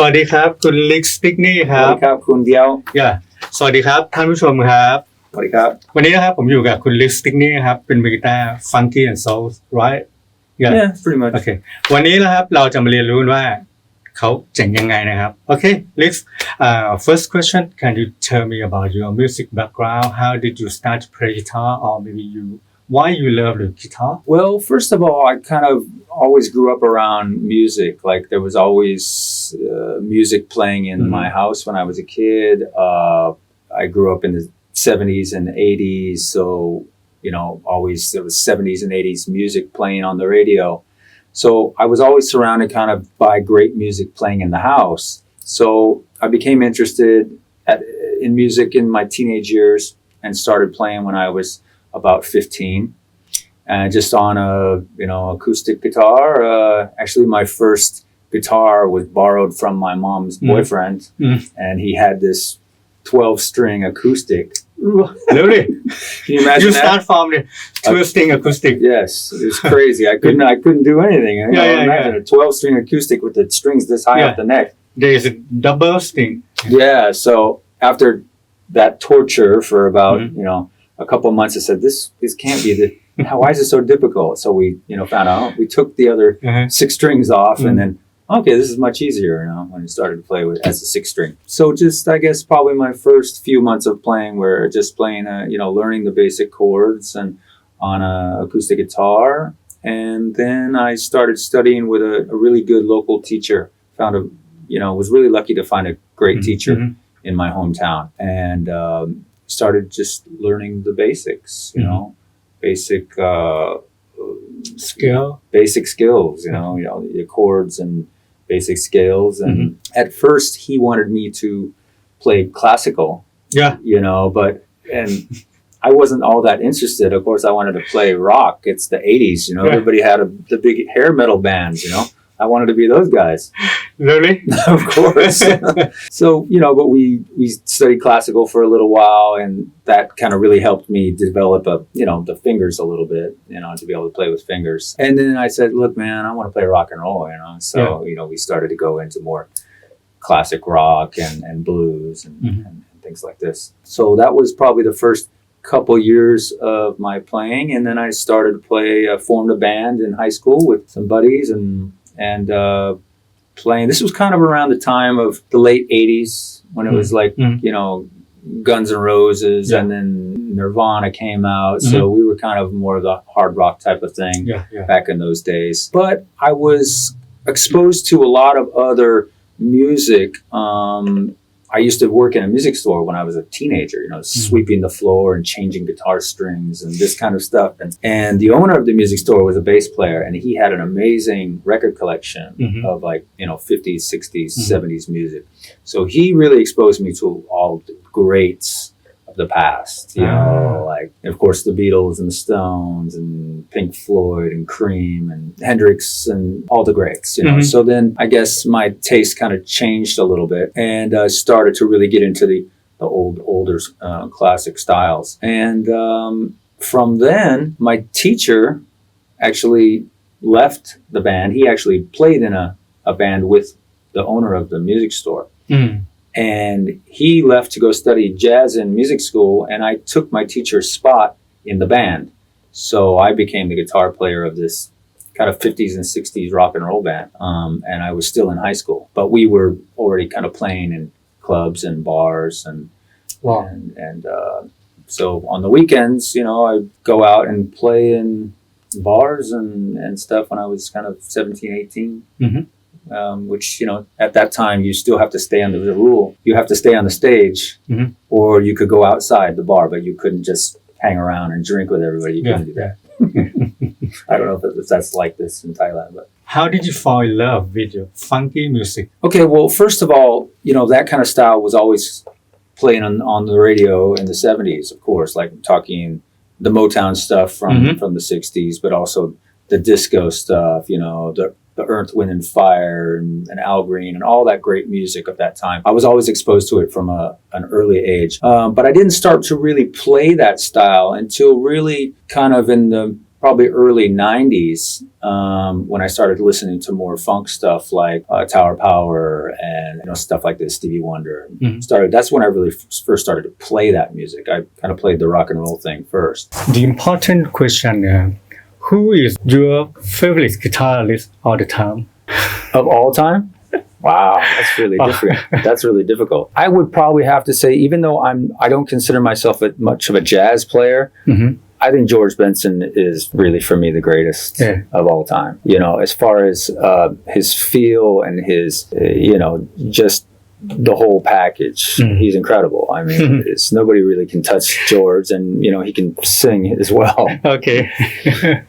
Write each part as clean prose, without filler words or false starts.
วัสดีครับคุณลิกสติกนี่ครับสวัสดีครับคุณเดียวสวัสดีครับท่านผู้ชมครับสวัสดีครับวันนี้นะครับผมอยู่กับคุณลิกสติกนี่ครับเป็นมือกีตาร์ funky and soul right yeah pretty much โอเควันนี้นะครับเราจะมาเรียนรู้ว่าเขาเจ๋งยังไงนะครับโอเค Liz first question can you tell me about your music background how did you start to play guitar or maybe why you love the guitar well first of all I kind of always grew up around music like there was always music playing in my house when I was a kid I grew up in the 70s and 80s so you know always there was 70s and 80s music playing on the radio so I was always surrounded kind of by great music playing in the house so I became interested in music in my teenage years and started playing when I was about 15 and just on a acoustic guitar actually my first guitar was borrowed from my mom's boyfriend and he had this 12-string acoustic really can you imagine you start from the 12-string acoustic yes it was crazy I couldn't do anything imagine a 12-string acoustic with the strings this high up the neck there is a double string yeah so after that torture for about a couple of months I said this can't be why is it so difficult so we found out we took the other 6 strings off and then okay this is much easier when I started to play with as a 6 string so just I guess probably my first few months of playing were just playing learning the basic chords and on a acoustic guitar and then I started studying with a really good local teacher found was really lucky to find a great teacher in my hometown and started just learning the basics basic skills the chords and basic scales and at first he wanted me to play classical but I wasn't all that interested of course I wanted to play rock it's the 80s everybody had the big hair metal bands I wanted to be those guys really of course so but we studied classical for a little while and that kind of really helped me develop the fingers a little bit to be able to play with fingers and then I said look man I want to play rock and roll so we started to go into more classic rock and blues and things like this so that was probably the first couple years of my playing and then I started to formed a band in high school with some buddies and playing this was kind of around the time of the late 80s when it was like Guns N' Roses and then Nirvana came out so we were kind of more of the hard rock type of thing back in those days but I was exposed to a lot of other music I used to work in a music store when I was a teenager, sweeping the floor and changing guitar strings and this kind of stuff. And the owner of the music store was a bass player and he had an amazing record collection of like, 50s, 60s, 70s music. So he really exposed me to all the greats of the past, like of course the Beatles and the Stones and Pink Floyd and Cream and Hendrix and all the greats, So then I guess my taste kind of changed a little bit and started to really get into the older classic styles. And from then my teacher actually left the band. He actually played in a band with the owner of the music store. And he left to go study jazz in music school and I took my teacher's spot in the band. So I became the guitar player of this kind of 50s and 60s rock and roll band. And I was still in high school, but we were already kind of playing in clubs and bars and so on the weekends, I'd go out and play in bars and stuff when I was kind of 17, 18. Which at that time you still have to stay under the rule you have to stay on the stage or you could go outside the bar but you couldn't just hang around and drink with everybody you couldn't do that I don't know if that's like this in Thailand but how did you fall in love with your funky music okay well first of all that kind of style was always playing on the radio in the 70s of course like talking the Motown stuff from the 60s but also the disco stuff the Earth, Wind and Fire and Al Green and all that great music of that time. I was always exposed to it from an early age. But I didn't start to really play that style until really kind of in the probably early 90s when I started listening to more funk stuff like Tower Power and stuff like this, Stevie Wonder. That's when I really first started to play that music. I kind of played the rock and roll thing first. The important question, who is your favorite guitarist all the time? Of all time? Wow, that's really different. That's really difficult. I would probably have to say, even though I don't consider myself much of a jazz player, I think George Benson is really for me the greatest of all time. As far as his feel and his, just the whole package. He's incredible. I mean, nobody really can touch George, and he can sing as well. Okay.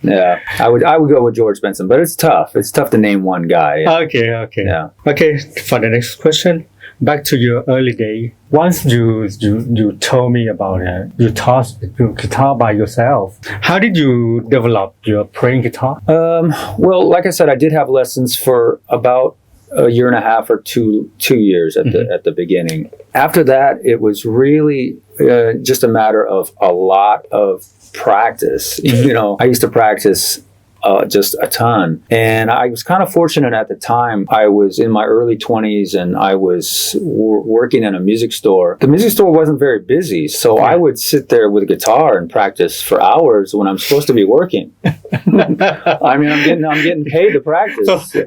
Yeah, I would go with George Benson, but it's tough. It's tough to name one guy. Okay. Yeah. Okay. For the next question, back to your early day. Once you told me about you taught your guitar by yourself. How did you develop your playing guitar? Well, like I said, I did have lessons for about a year and a half or two years at the beginning. After that, it was really just a matter of a lot of practice. I used to practice just a ton, and I was kind of fortunate at the time. I was in my early 20s, and I was working in a music store. The music store wasn't very busy, so I would sit there with a guitar and practice for hours when I'm supposed to be working. I mean, I'm getting paid to practice. So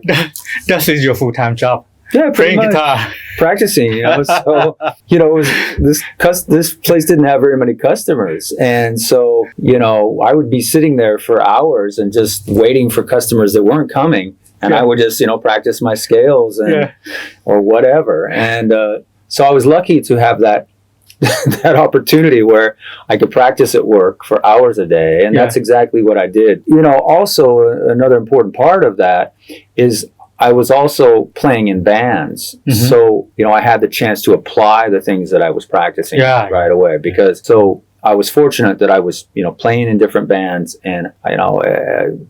that is your full-time job. Yeah, playing guitar, practicing. So it was this place didn't have very many customers, and so I would be sitting there for hours and just waiting for customers that weren't coming, and I would just practice my scales or whatever. And so I was lucky to have that opportunity where I could practice at work for hours a day, and that's exactly what I did. Also another important part of that is I was also playing in bands. So, I had the chance to apply the things that I was practicing right away, because I was fortunate that I was, playing in different bands and,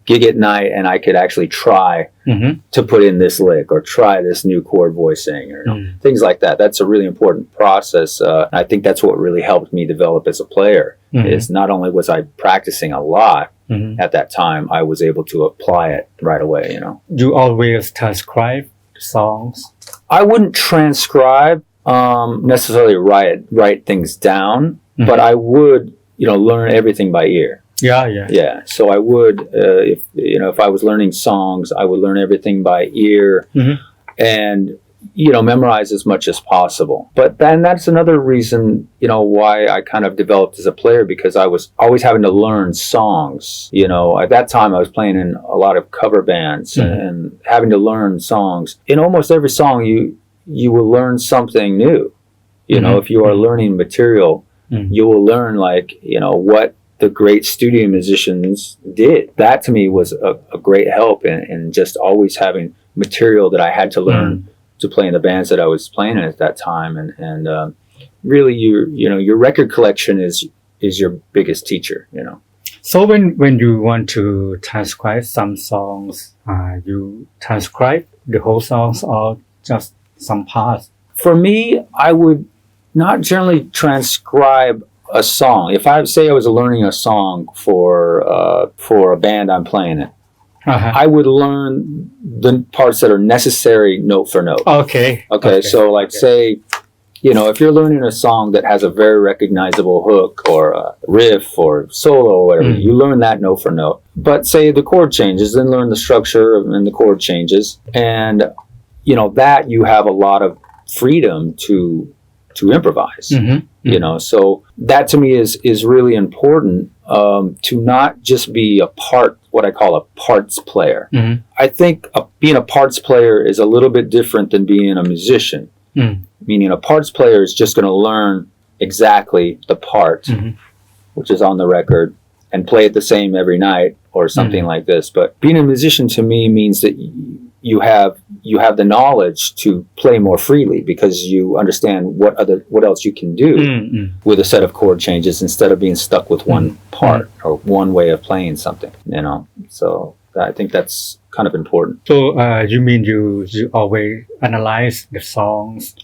gig at night, and I could actually try to put in this lick or try this new chord voicing or things like that. That's a really important process. I think that's what really helped me develop as a player. Is not only was I practicing a lot at that time, I was able to apply it right away. You always transcribe songs? I wouldn't transcribe, necessarily write things down, but I would, learn everything by ear. Yeah. So I would, if I was learning songs, I would learn everything by ear and, memorize as much as possible. But then that's another reason, why I kind of developed as a player, because I was always having to learn songs. At that time I was playing in a lot of cover bands and having to learn songs. In almost every song you will learn something new. If you are learning material, you will learn what the great studio musicians did. That to me was a great help in just always having material that I had to learn to play in the bands that I was playing in at that time. And really your record collection is your biggest teacher. So when you want to transcribe some songs, you transcribe the whole songs or just some parts? For me, I would not generally transcribe a song. If I say I was learning a song for a band I'm playing in, I would learn the parts that are necessary note for note. Okay. So say, if you're learning a song that has a very recognizable hook or a riff or solo or whatever, you learn that note for note. But say the chord changes, then learn the structure and the chord changes. And, that you have a lot of freedom to improvise. So that to me is really important, to not just be what I call a parts player. I think being a parts player is a little bit different than being a musician. Meaning a parts player is just going to learn exactly the part, which is on the record, and play it the same every night or something like this. But being a musician to me means that you have the knowledge to play more freely, because you understand what else you can do with a set of chord changes instead of being stuck with one part or one way of playing something. So I think that's kind of important. So you mean you always analyze the songs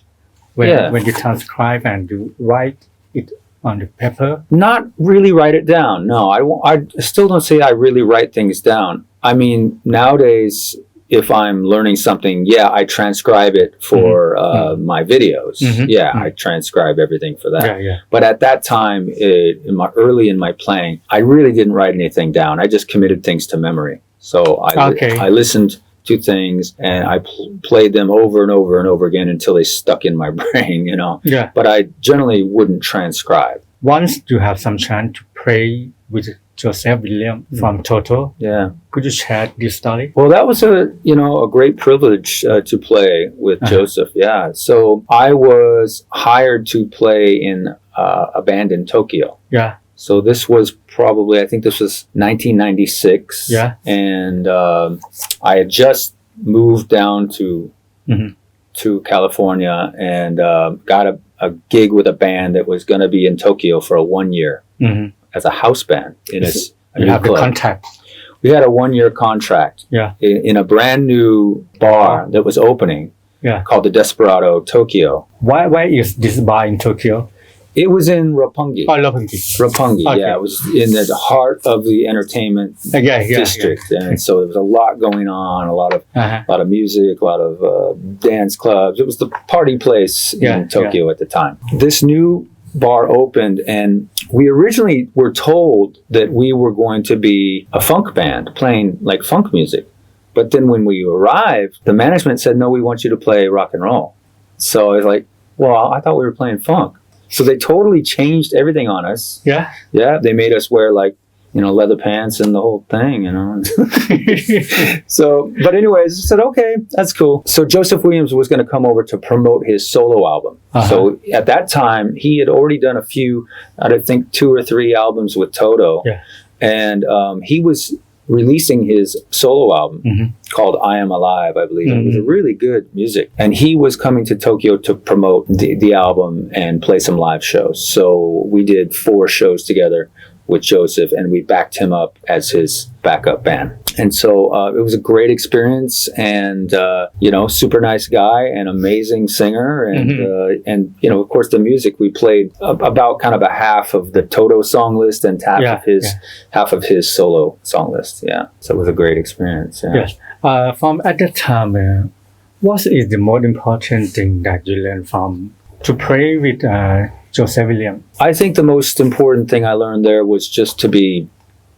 when you transcribe and you write it on the paper? Not really write it down. No, I still don't say I really write things down. I mean, nowadays, if I'm learning something, I transcribe it for my videos. I transcribe everything for that. But at that time, in my playing, I really didn't write anything down. I just committed things to memory. So I listened to things and I played them over and over and over again until they stuck in my brain, you know. But I generally wouldn't transcribe. Once you have some chance to play with Joseph Williams from TOTO. Could you share this story? Well, that was a great privilege to play with Joseph. So I was hired to play in a band in Tokyo. So this was probably, I think this was 1996. And I had just moved down to California and got a gig with a band that was going to be in Tokyo for 1 year. As a house band in a you have club. The contract. We had a 1-year contract in a brand new bar that was opening called the Desperado Tokyo. Why is this bar in Tokyo? It was in Roppongi. Roppongi. Okay. It was in the heart of the entertainment district. And so there was a lot going on, a lot of music, a lot of dance clubs. It was the party place in Tokyo at the time. This new bar opened and we originally were told that we were going to be a funk band playing like funk music. But then when we arrived, the management said, no, we want you to play rock and roll. So I was like, well, I thought we were playing funk. So they totally changed everything on us. They made us wear like, leather pants and the whole thing, So, but anyways, I said, okay, that's cool. So Joseph Williams was going to come over to promote his solo album. So at that time, he had already done a few, I think 2 or 3 albums with TOTO. And he was releasing his solo album called I Am Alive, I believe. And it was a really good music. And he was coming to Tokyo to promote the album and play some live shows. So we did 4 shows together with Joseph, and we backed him up as his backup band. And so it was a great experience, and super nice guy, and amazing singer, and of course the music we played about kind of a half of the TOTO song list and half of his solo song list. So it was a great experience. From at that time, what is the most important thing that you learned from to play with Joseph Williams? I think the most important thing I learned there was just to be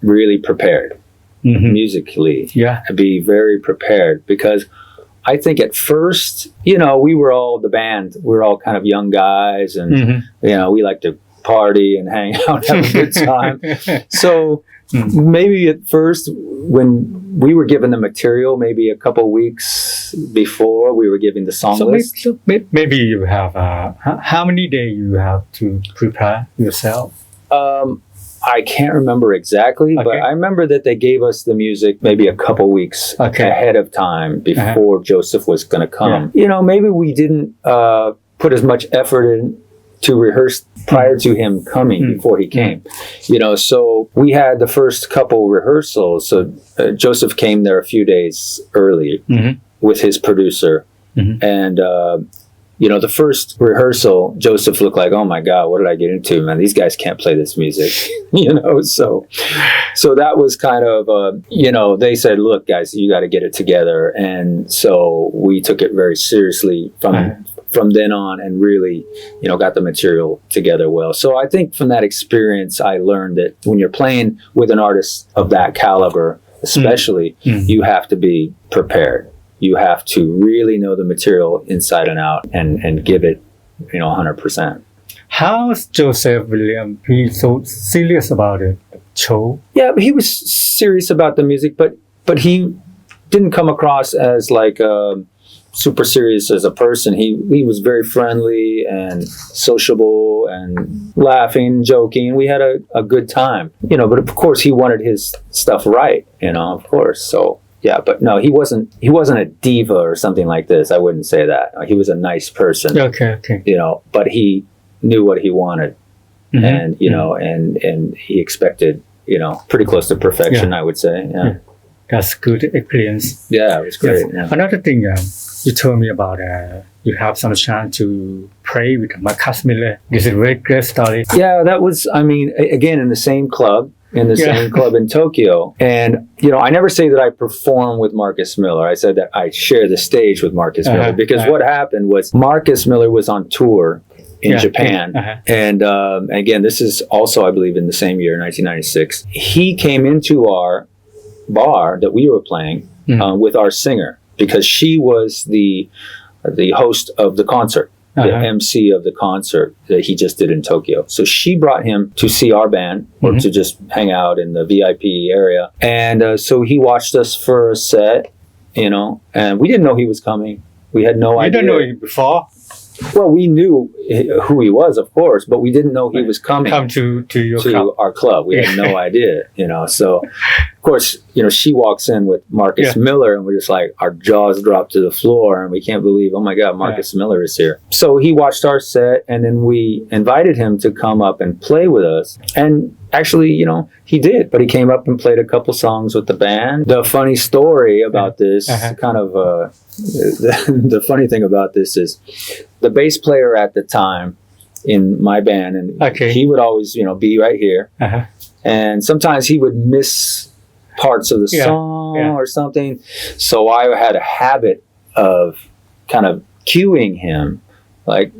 really prepared musically. Be very prepared, because I think at first, we were all the band. We were all kind of young guys, and we like to party and hang out, have a good time. So maybe at first, when we were given the material, maybe a couple weeks before we were given the song list. So maybe you have how many days you have to prepare yourself? I can't remember exactly, but I remember that they gave us the music maybe a couple weeks ahead of time before Joseph was going to come. Maybe we didn't put as much effort in to rehearse prior to him coming before he came. So we had the first couple rehearsals. So Joseph came there a few days early with his producer. And, the first rehearsal, Joseph looked like, oh my God, what did I get into, man? These guys can't play this music, So that was kind of, they said, look, guys, you got to get it together. And so we took it very seriously from then on, and really, got the material together well. So I think from that experience, I learned that when you're playing with an artist of that caliber, especially, you have to be prepared. You have to really know the material inside and out, and give it, 100%. How's Joseph Williams? He's so serious about it. Show? Yeah, he was serious about the music, but he didn't come across as like super serious as a person. He was very friendly and sociable and laughing, joking. We had a good time, but of course he wanted his stuff right, of course. So yeah, but no, he wasn't a diva or something like this. I wouldn't say that. He was a nice person. Okay. But he knew what he wanted, and and he expected, pretty close to perfection, I would say. That's good experience. Yeah, it was great. Yes. Another thing, you told me about you have some chance to play with Marcus Miller. This is a very great story. Yeah, that was, I mean, again, in the same club. In the same club in Tokyo. And, you know, I never say that I perform with Marcus Miller. I said that I share the stage with Marcus Miller because what happened was Marcus Miller was on tour in Japan. And again, this is also, I believe, in the same year, 1996. He came into our bar that we were playing with our singer because she was the host of the concert. The MC of the concert that he just did in Tokyo. So she brought him to see our band or to just hang out in the VIP area. And so he watched us for a set, you know, and we didn't know he was coming. We had no idea. You didn't know him before? Well, we knew who he was, of course, but we didn't know he was coming. Come to your club. Our club. We had no idea, you know. So, of course, you know, she walks in with Marcus Miller, and we're just like, our jaws drop to the floor, and we can't believe, oh my God, Marcus Miller is here. So he watched our set, and then we invited him to come up and play with us. And actually, you know, he did, but he came up and played a couple songs with the band. The funny story about this, kind of, the funny thing about this is the bass player at the time in my band, and he would always, you know, be right here. And sometimes he would miss parts of the song or something. So I had a habit of kind of cueing him, like,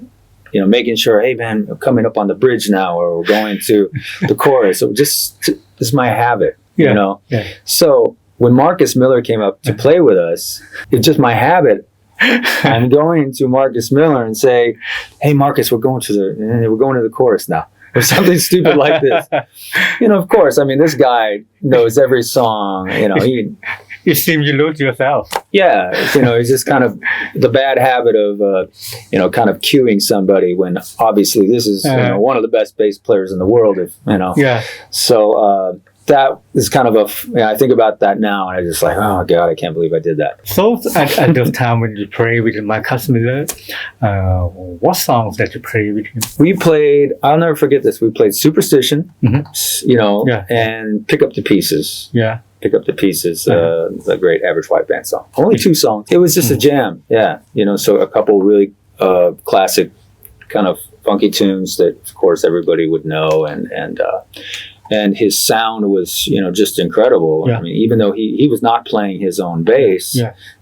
you know, making sure, hey man, I'm coming up on the bridge now, or we're going to the chorus. So just, it's my habit, you know? So when Marcus Miller came up to play with us, it's just my habit. I'm going to Marcus Miller and say, hey Marcus, we're going to the chorus now. Or something stupid like this. You know, of course, I mean, this guy knows every song, you know, You seem you lose yourself. Yeah, you know, it's just kind of the bad habit of, you know, kind of cueing somebody when obviously this is, you know, one of the best bass players in the world, if, you know. So that is kind of I think about that now, and I'm just like, oh God, I can't believe I did that. So at the time when you play with Marcus Miller, what songs that you play with him? We played, I'll never forget this, we played Superstition, you know, and Pick Up the Pieces. Pick Up the Pieces, the great Average White Band song. Only 2 songs. It was just a jam, you know, so a couple really classic kind of funky tunes that, of course, everybody would know, and his sound was, you know, just incredible. I mean, even though he was not playing his own bass,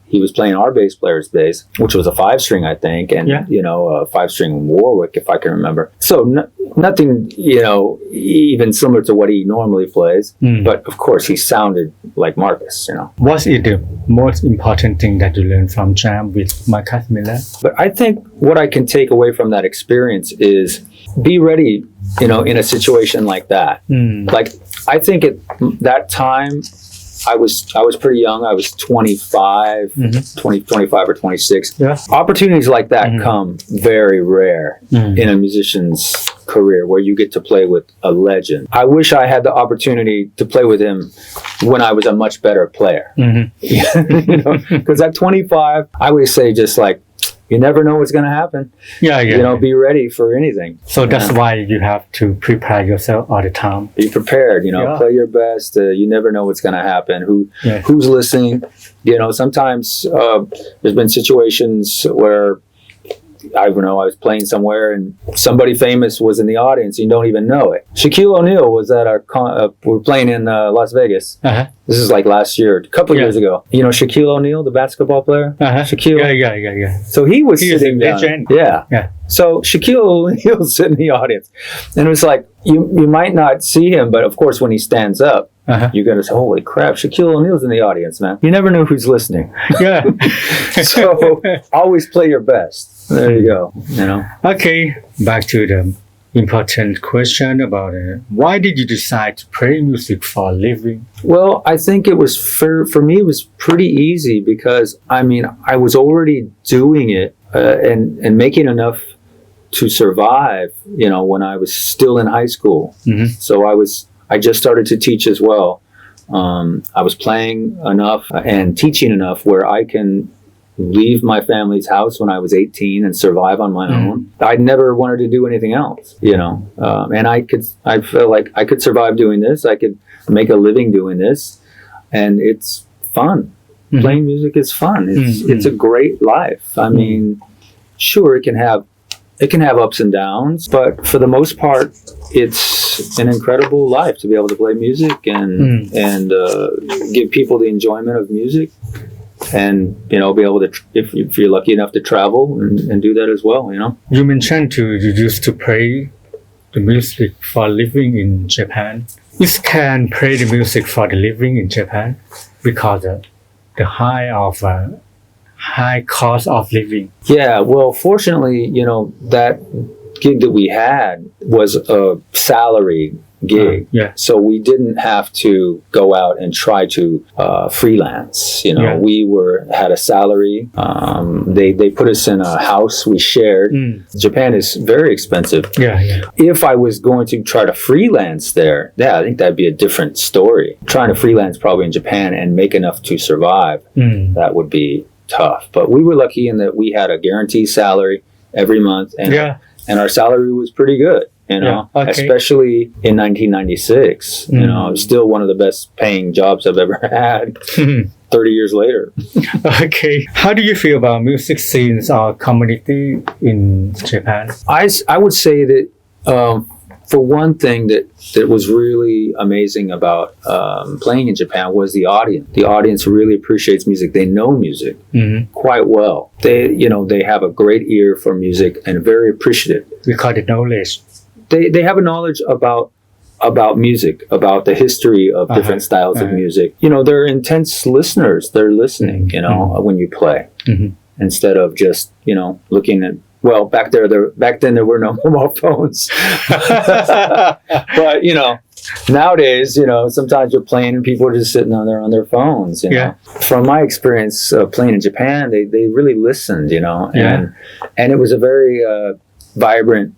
he was playing our bass player's bass, which was a 5-string, I think, and, you know, a 5-string Warwick, if I can remember. So nothing, you know, even similar to what he normally plays. But, of course, he sounded like Marcus, you know. What is the most important thing that you learned from jam with Marcus Miller? But I think what I can take away from that experience is be ready, you know, in a situation like that. Like, I think at that time, I was pretty young. I was 25 or 26. Opportunities like that come very rare in a musician's career, where you get to play with a legend. I wish I had the opportunity to play with him when I was a much better player. You know, because at 25, I would say just like, you never know what's going to happen. You know, be ready for anything. So that's why you have to prepare yourself all the time. Be prepared, you know, play your best. You never know what's going to happen. Who's listening? You know, sometimes there's been situations where, I don't know, I was playing somewhere and somebody famous was in the audience. You don't even know it. Shaquille O'Neal was at we were playing in Las Vegas. This is like last year, a couple of years ago. You know Shaquille O'Neal, the basketball player? Shaquille? Yeah. So he was sitting down. So Shaquille O'Neal sitting in the audience. And it was like, you might not see him, but of course when he stands up, you're going to say, holy crap, Shaquille O'Neal's in the audience, man. You never know who's listening. So always play your best. There you go. You know. Okay, back to the important question about why did you decide to play music for a living? Well, I think it was for me. It was pretty easy because I mean I was already doing it and making enough to survive. You know, when I was still in high school. So I just started to teach as well. I was playing enough and teaching enough where I can leave my family's house when I was 18 and survive on my own. I never wanted to do anything else, you know. And I felt like I could survive doing this. I could make a living doing this. And it's fun. Playing music is fun. It's a great life. I mean, sure, it can have ups and downs, but for the most part, it's an incredible life to be able to play music and give people the enjoyment of music, and be able to, if you're lucky enough to travel and do that as well. You mentioned you used to play the music for living in Japan. You can play the music for the living in Japan because the high cost of living. Yeah, well, fortunately, that gig that we had was a salary gig. So we didn't have to go out and try to freelance. We had a salary. They put us in a house we shared. Japan is very expensive. If I was going to try to freelance there, I think that'd be a different story. Trying to freelance probably in Japan and make enough to survive, that would be tough. But we were lucky in that we had a guaranteed salary every month, and our salary was pretty good. Especially in 1996. It was still one of the best paying jobs I've ever had 30 years later. Okay. How do you feel about music scenes or community in Japan? I would say that for one thing that was really amazing about playing in Japan was the audience. The audience really appreciates music. They know music quite well. They have a great ear for music and very appreciative. We call it knowledge. They have a knowledge about music, about the history of different styles of music. They're intense listeners. They're listening, when you play, instead of just, looking at, well, back then there were no mobile phones. But, nowadays, sometimes you're playing and people are just sitting on their phones, From my experience playing in Japan, they really listened, and it was a very vibrant,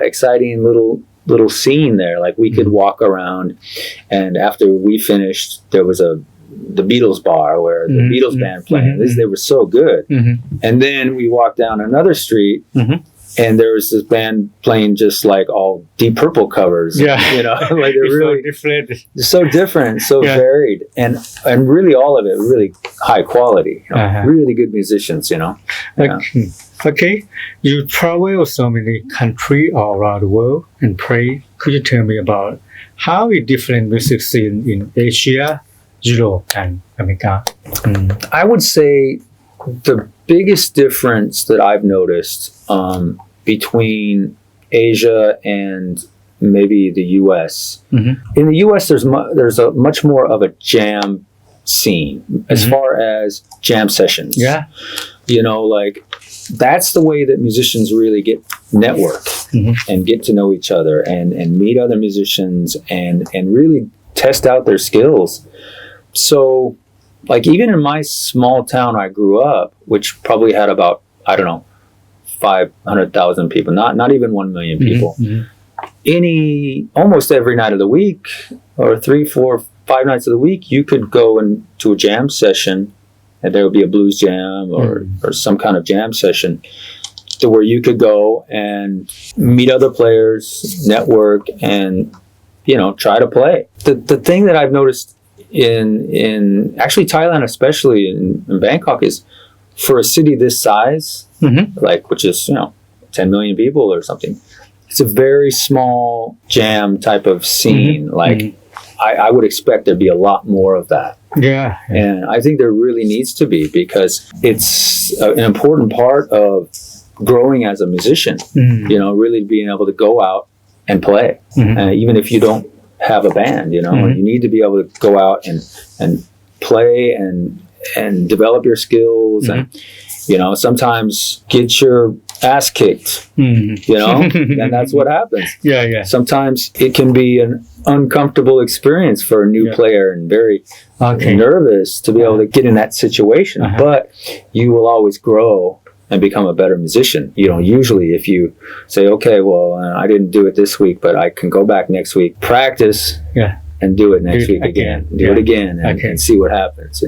exciting little scene there. Like we could walk around, and after we finished, there was the Beatles bar where the Beatles band playing. They were so good. And then we walked down another street, and there was this band playing just like all Deep Purple covers. Like they're really so different, so varied, and really all of it really high quality. Really good musicians. Okay, you travel so many countries all around the world and play. Could you tell me about how is different music scene in Asia, Europe, and America? I would say the biggest difference that I've noticed between Asia and maybe the U.S. In the U.S., there's a much more of a jam scene as far as jam sessions. Like that's the way that musicians really get network and get to know each other and meet other musicians and really test out their skills. So, like even in my small town I grew up, which probably had about, I don't know, 500,000 people, not even 1 million people. Almost every night of the week, or 3, 4, 5 nights of the week, you could go into a jam session, and there would be a blues jam or some kind of jam session to where you could go and meet other players, network, and try to play. The thing that I've noticed in actually Thailand, especially in Bangkok, is for a city this size, like which is 10 million people or something, it's a very small jam type of scene. Like I would expect there'd be a lot more of that. And I think there really needs to be, because it's an important part of growing as a musician. Really being able to go out and play, even if you don't have a band. You need to be able to go out and play and develop your skills and sometimes get your ass kicked, and that's what happens. Sometimes it can be an uncomfortable experience for a new player and very nervous to be able to get in that situation, but you will always grow and become a better musician. Usually if you say, okay, well, I didn't do it this week, but I can go back next week, practice, and do it next week again. Do it again and see what happens.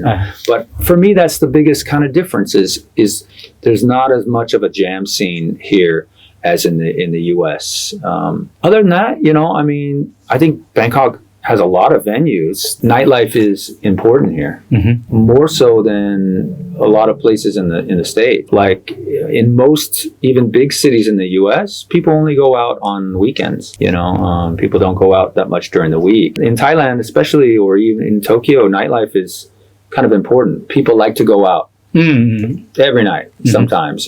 But for me, that's the biggest kind of difference is there's not as much of a jam scene here as in the U.S. Other than that, I mean, I think Bangkok has a lot of venues. Nightlife is important here, more so than a lot of places in the state. Like in most even big cities in the U.S., people only go out on weekends. People don't go out that much during the week. In Thailand, especially, or even in Tokyo, nightlife is kind of important. People like to go out. Every night, sometimes,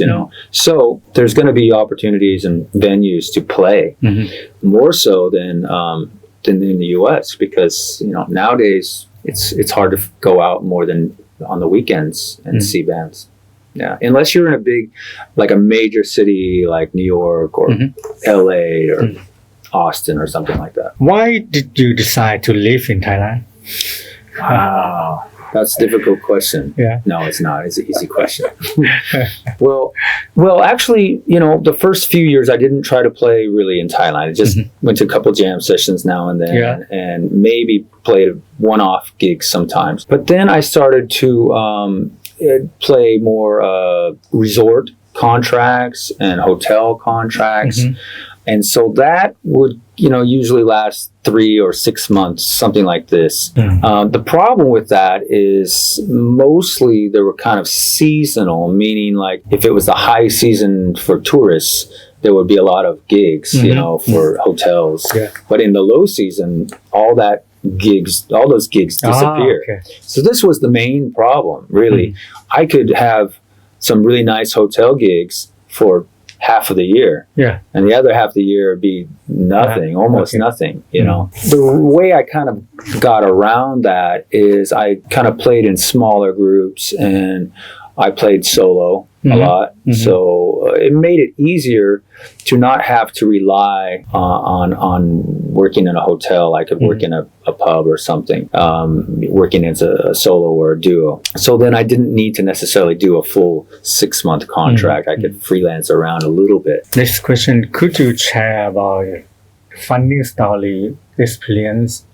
So there's going to be opportunities and venues to play more so than in the U.S. because nowadays it's hard to go out more than on the weekends and see bands. Yeah, unless you're in a big, like a major city like New York or L.A. or Austin or something like that. Why did you decide to live in Thailand? Wow. That's a difficult question. Yeah. No, it's not. It's an easy question. Well, actually, the first few years I didn't try to play really in Thailand. I just went to a couple jam sessions now and then and maybe played one-off gigs sometimes. But then I started to play more resort contracts and hotel contracts. And so that would, usually last 3 or 6 months, something like this. The problem with that is mostly they were kind of seasonal, meaning like if it was the high season for tourists, there would be a lot of gigs, for hotels. Yeah. But in the low season, all those gigs disappear. Okay. So this was the main problem, really. I could have some really nice hotel gigs for half of the year, and the other half of the year be nothing, almost nothing. The way I kind of got around that is I kind of played in smaller groups and I played solo a lot, so it made it easier to not have to rely on working in a hotel. I could work in a pub or something, working as a solo or a duo. So then I didn't need to necessarily do a full 6-month contract. I could freelance around a little bit. Next question, could you share about a funny story, experience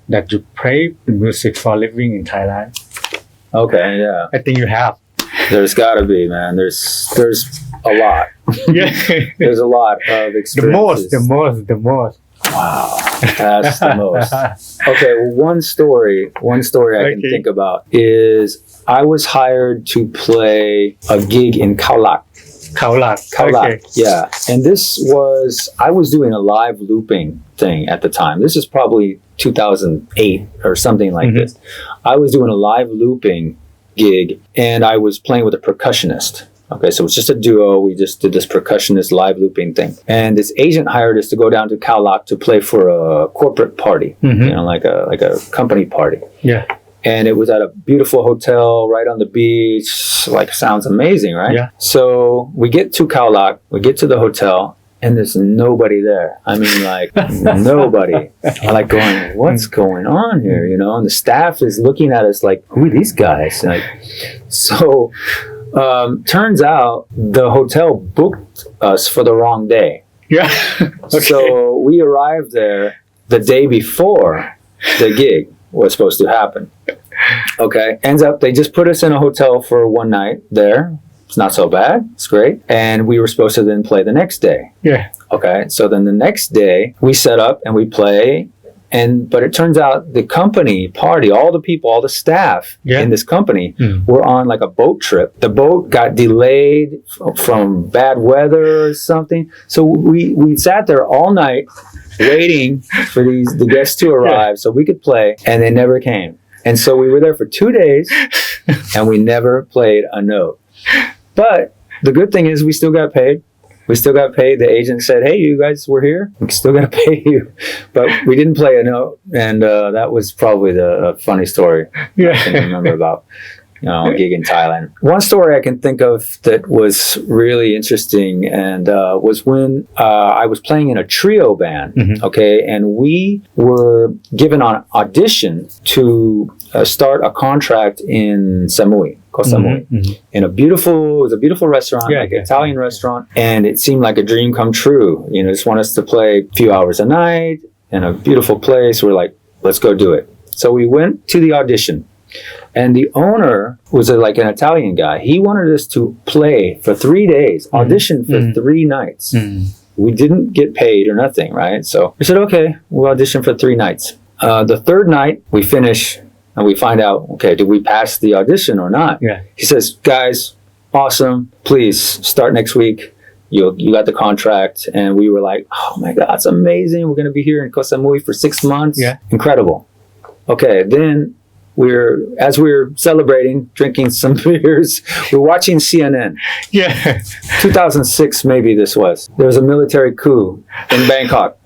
that you play music for living in Thailand? Okay, yeah. I think you have. There's got to be, man. There's a lot. There's a lot of experiences. The most. Wow, that's the most. Okay, well, one story I can think about is I was hired to play a gig in Khao Lak. Okay. Yeah. And I was doing a live looping thing at the time. This is probably 2008 or something like this. I was doing a live looping gig and I was playing with a percussionist. Okay, so it's just a duo. We just did this percussionist live looping thing. And this agent hired us to go down to Khao Lak to play for a corporate party, like a company party. Yeah. And it was at a beautiful hotel right on the beach. Like, sounds amazing, right? Yeah. So we get to Khao Lak, we get to the hotel, and there's nobody there. I mean, like, nobody. I'm like going, what's going on here? And the staff is looking at us like, who are these guys? So turns out the hotel booked us for the wrong day. Yeah. Okay. So we arrived there the day before the gig was supposed to happen. Okay. Ends up, they just put us in a hotel for one night there. It's not so bad. It's great. And we were supposed to then play the next day. Yeah. Okay. So then the next day we set up and we play. But it turns out the company party, all the people, all the staff in this company were on like a boat trip. The boat got delayed from bad weather or something. So we sat there all night waiting for the guests to arrive so we could play, and they never came. And so we were there for 2 days and we never played a note. But the good thing is we still got paid. The agent said, hey, you guys were here. We still got to pay you. But we didn't play a note. And that was probably the funny story I can remember about a gig in Thailand. One story I can think of that was really interesting and was when I was playing in a trio band. Okay. And we were given an audition to start a contract in Samui. Called Samui, in it was a beautiful restaurant, like an Italian restaurant, and it seemed like a dream come true. Just want us to play a few hours a night in a beautiful place. We're like, let's go do it. So we went to the audition, and the owner was like an Italian guy. He wanted us to play for 3 days, audition for 3 nights. We didn't get paid or nothing, right? So we said, okay, we'll audition for 3 nights. The third night we finish and we find out, okay, did we pass the audition or not? Yeah. He says, guys, awesome. Please start next week. You got the contract. And we were like, oh my God, it's amazing. We're going to be here in Koh Samui for 6 months. Yeah. Incredible. Okay. Then as we're celebrating, drinking some beers, we're watching CNN. Yeah. 2006, maybe this was. There was a military coup in Bangkok.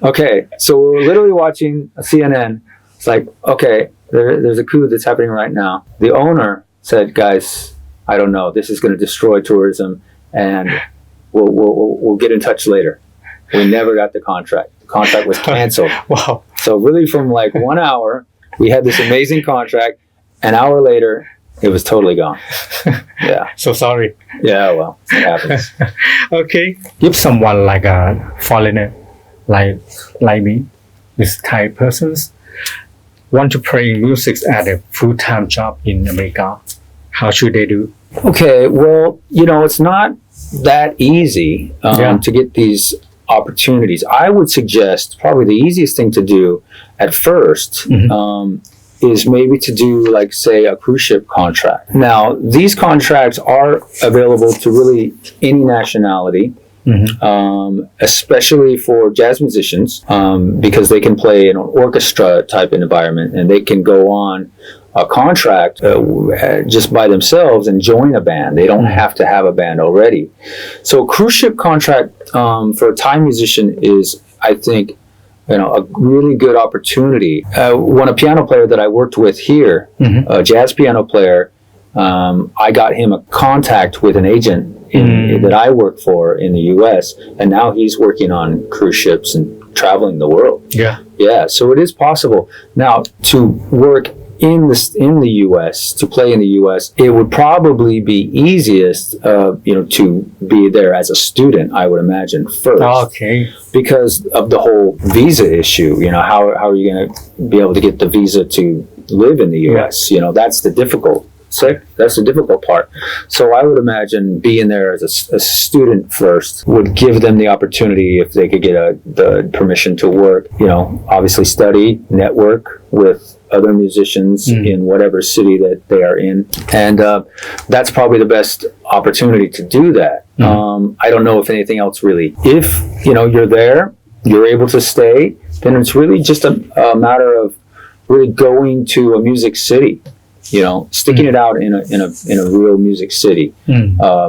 Okay. So we were literally watching CNN. It's like, okay, there's a coup that's happening right now. The owner said, guys, I don't know. This is going to destroy tourism, and we'll get in touch later. We never got the contract. The contract was canceled. Wow. So really from like 1 hour, we had this amazing contract. An hour later, it was totally gone. Yeah. So sorry. Yeah, well, it happens. Okay. If someone like a foreigner, like me, this Thai persons, want to play music as a full-time job in America, how should they do? Okay, well, it's not that easy to get these opportunities. I would suggest probably the easiest thing to do at first is maybe to do like, say, a cruise ship contract. Now, these contracts are available to really any nationality. Especially for jazz musicians, because they can play in an orchestra type environment and they can go on a contract just by themselves and join a band. They don't have to have a band already. So a cruise ship contract for a Thai musician is, I think, a really good opportunity. When a piano player that I worked with here, a jazz piano player, I got him a contact with an agent that I work for in the U.S. and now he's working on cruise ships and traveling the world. Yeah. So it is possible. Now to work in the U.S. to play in the U.S. it would probably be easiest, to be there as a student. I would imagine first. Okay. Because of the whole visa issue. How are you going to be able to get the visa to live in the U.S.? That's the difficult. That's the difficult part. So I would imagine being there as a student first would give them the opportunity if they could get the permission to work, obviously study, network with other musicians in whatever city that they are in. And that's probably the best opportunity to do that. I don't know if anything else really. If, you're there, you're able to stay, then it's really just a matter of really going to a music city. Sticking it out in a real music city, LA,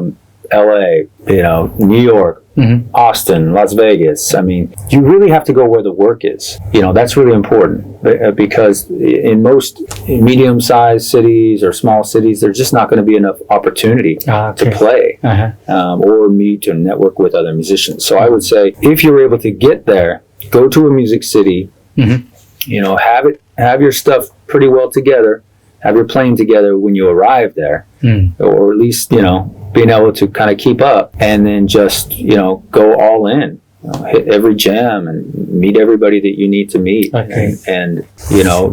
New York, Austin, Las Vegas. I mean, you really have to go where the work is. That's really important because in most medium-sized cities or small cities, there's just not going to be enough opportunity to play or meet and network with other musicians. So I would say if you're able to get there, go to a music city, have your stuff pretty well together. Have your playing together when you arrive there, or at least, being able to kind of keep up and then just, go all in, hit every jam and meet everybody that you need to meet. Okay. And,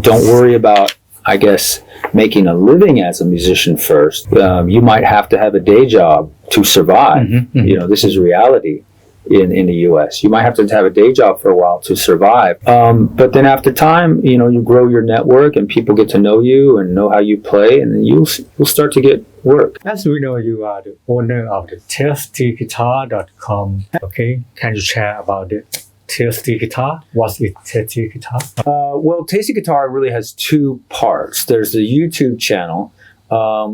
don't worry about, I guess, making a living as a musician first. You might have to have a day job to survive. This is reality. In the U.S. You might have to have a day job for a while to survive. But then after time, you grow your network and people get to know you and know how you play, and then you'll start to get work. As we know, you are the owner of the Tastyguitar.com. Okay, can you share about it? Tastyguitar? What's it, Tastyguitar? Well, Tastyguitar really has two parts. There's the YouTube channel,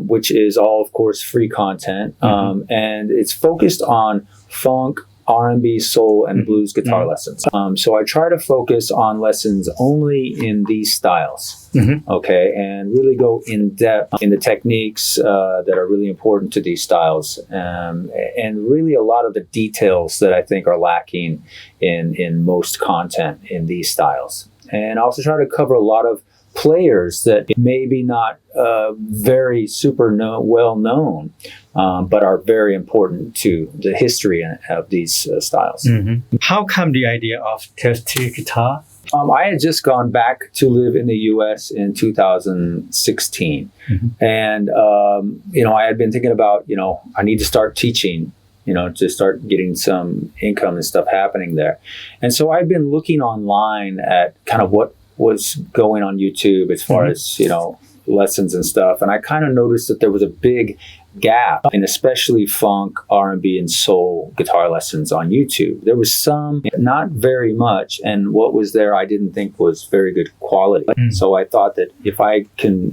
which is all, of course, free content, and it's focused on funk, R&B, soul, and blues guitar lessons. So I try to focus on lessons only in these styles, okay, and really go in depth in the techniques that are really important to these styles, and really a lot of the details that I think are lacking in most content in these styles. And I also try to cover a lot of players that maybe not very super well known, but are very important to the history of these styles. How come the idea of Tastyguitar? I had just gone back to live in the U.S. in 2016, and I had been thinking about I need to start teaching to start getting some income and stuff happening there. And so I've been looking online at kind of what was going on YouTube as far as, lessons and stuff. And I kind of noticed that there was a big gap in especially funk, R&B, and soul guitar lessons on YouTube. There was some, not very much, and what was there I didn't think was very good quality. So I thought that if I can,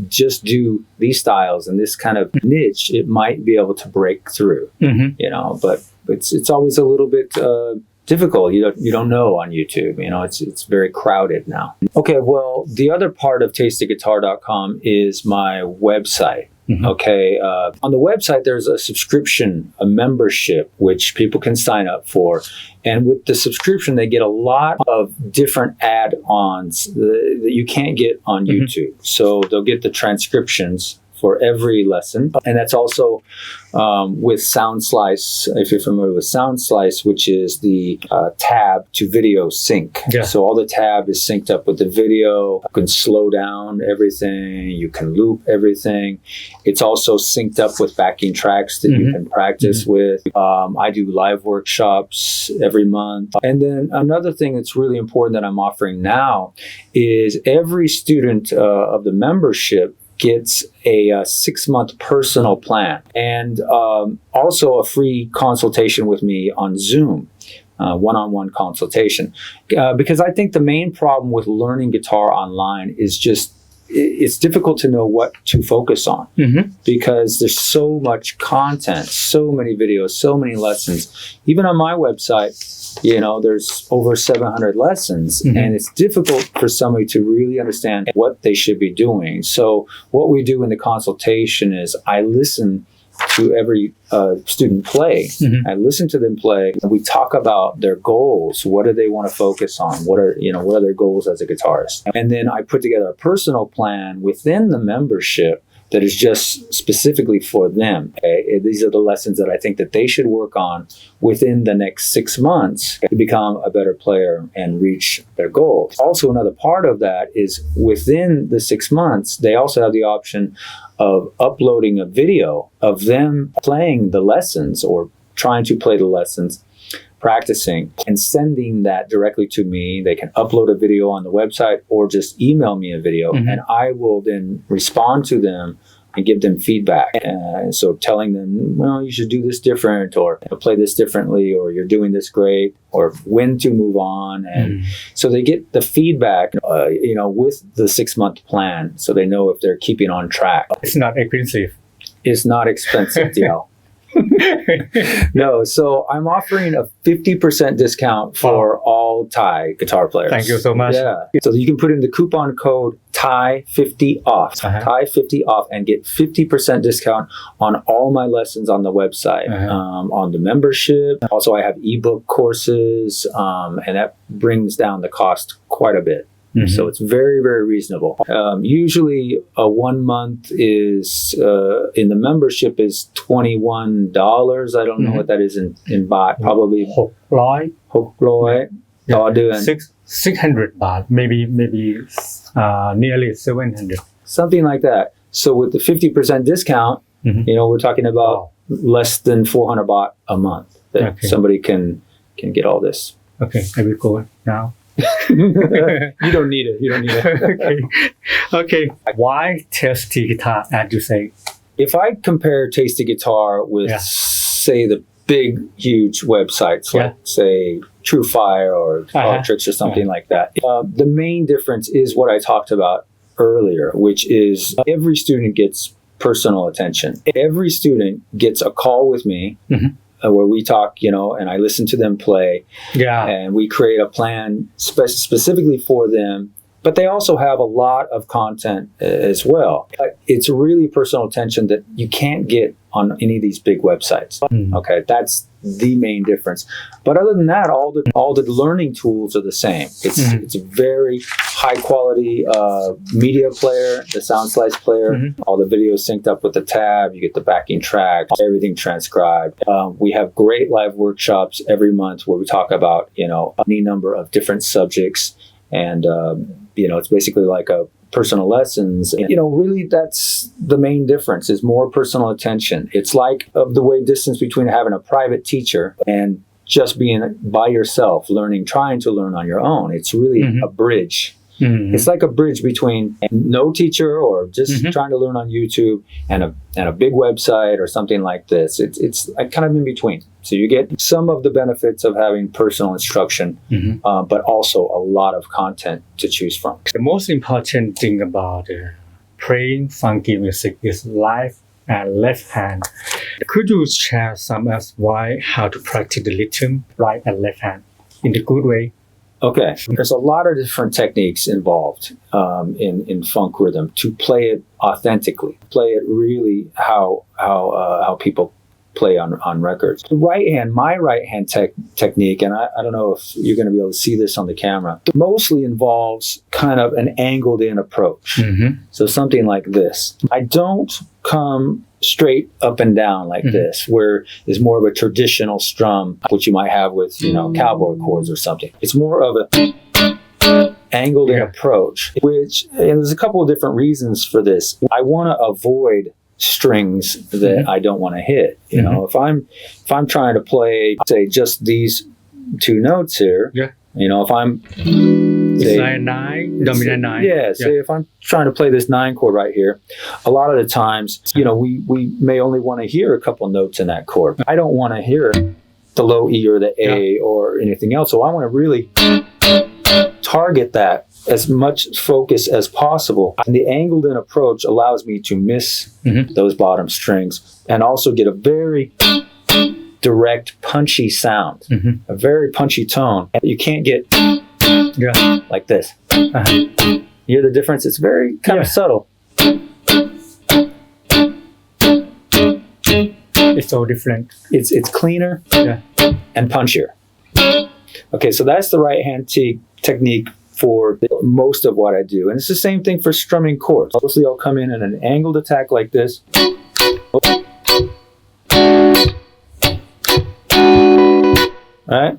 just do these styles and this kind of niche, it might be able to break through. But it's always a little bit difficult. You don't know on YouTube. It's very crowded now. Okay, well, the other part of tastyguitar.com is my website. Okay, on the website there's a subscription, a membership, which people can sign up for, and with the subscription they get a lot of different add-ons that you can't get on YouTube. So they'll get the transcriptions for every lesson, and that's also with Sound Slice. If you're familiar with Sound Slice, which is the tab to video sync. So all the tab is synced up with the video. You can slow down everything. You can loop everything. It's also synced up with backing tracks that you can practice with. I do live workshops every month. And then another thing that's really important that I'm offering now is every student of the membership gets a 6-month personal plan and also a free consultation with me on Zoom, one-on-one consultation. Because I think the main problem with learning guitar online is just it's difficult to know what to focus on because there's so much content, so many videos, so many lessons. Even on my website, there's over 700 lessons and it's difficult for somebody to really understand what they should be doing. So what we do in the consultation is I listen to every student play. I listen to them play and we talk about their goals. What do they want to focus on? What are their goals as a guitarist? And then I put together a personal plan within the membership that is just specifically for them. Okay? These are the lessons that I think that they should work on within the next 6 months to become a better player and reach their goals. Also, another part of that is within the 6 months, they also have the option of uploading a video of them playing the lessons or trying to play the lessons, practicing, and sending that directly to me. They can upload a video on the website or just email me a video and I will then respond to them and give them feedback. So telling them, well, you should do this different or play this differently or you're doing this great or when to move on. And so they get the feedback, with the 6-month plan so they know if they're keeping on track. It's not expensive. It's not expensive, No, so I'm offering a 50% discount for all Thai guitar players. Thank you so much. Yeah. So you can put in the coupon code Thai50OFF, Thai50OFF, and get 50% discount on all my lessons on the website, on the membership. Also, I have ebook courses, and that brings down the cost quite a bit. So it's very, very reasonable. Usually a 1 month is, in the membership is $21. I don't know what that is in baht. Probably 600 ต่อเดือน 600 baht, maybe nearly 700. Something like that. So with the 50% discount, we're talking about less than 400 baht a month that somebody can get all this. Okay, I will go now. You don't need it. Okay. Why Tastyguitar, as you say? If I compare Tastyguitar with, say, the big, huge websites like, say, TrueFire or Tricks or something like that, the main difference is what I talked about earlier, which is every student gets personal attention. Every student gets a call with me. Where we talk, and I listen to them play. And we create a plan specifically for them. But they also have a lot of content as well. It's really personal attention that you can't get on any of these big websites. Okay, that's the main difference. But other than that, all the learning tools are the same. It's a very high quality media player, the Sound Slice player. All the videos synced up with the tab. You get the backing track, everything transcribed. We have great live workshops every month where we talk about any number of different subjects. And it's basically like a personal lessons. And, really that's the main difference is more personal attention. It's like the way distance between having a private teacher and just being by yourself, trying to learn on your own. It's really a bridge. It's like a bridge between no teacher or just trying to learn on YouTube and a big website or something like this. It's kind of in between. So you get some of the benefits of having personal instruction, but also a lot of content to choose from. The most important thing about playing funky music is live and left hand. Could you share some as why how to practice the rhythm right and left hand in the good way? Okay, there's a lot of different techniques involved in funk rhythm to play it authentically, play it really how people play on records. My right hand technique, and I don't know if you're going to be able to see this on the camera, mostly involves kind of an angled in approach. So something like this. I don't come straight up and down like this, where there's more of a traditional strum, which you might have with, cowboy chords or something. It's more of a angled in approach, and there's a couple of different reasons for this. I want to avoid strings that I don't want to hit. If I'm trying to play, say, just these two notes here, if I'm say 9, dominant 9. Say if I'm trying to play this 9 chord right here, a lot of the times, we may only want to hear a couple notes in that chord. I don't want to hear the low E or the A or anything else. So I want to really target that as much focus as possible. And the angled in approach allows me to miss those bottom strings and also get a very direct, punchy sound, a very punchy tone. And you can't get like this. You hear the difference? It's very kind of subtle. It's so different. It's cleaner and punchier. Okay, so that's the right hand technique for most of what I do. And it's the same thing for strumming chords. Mostly I'll come in an angled attack like this. Right?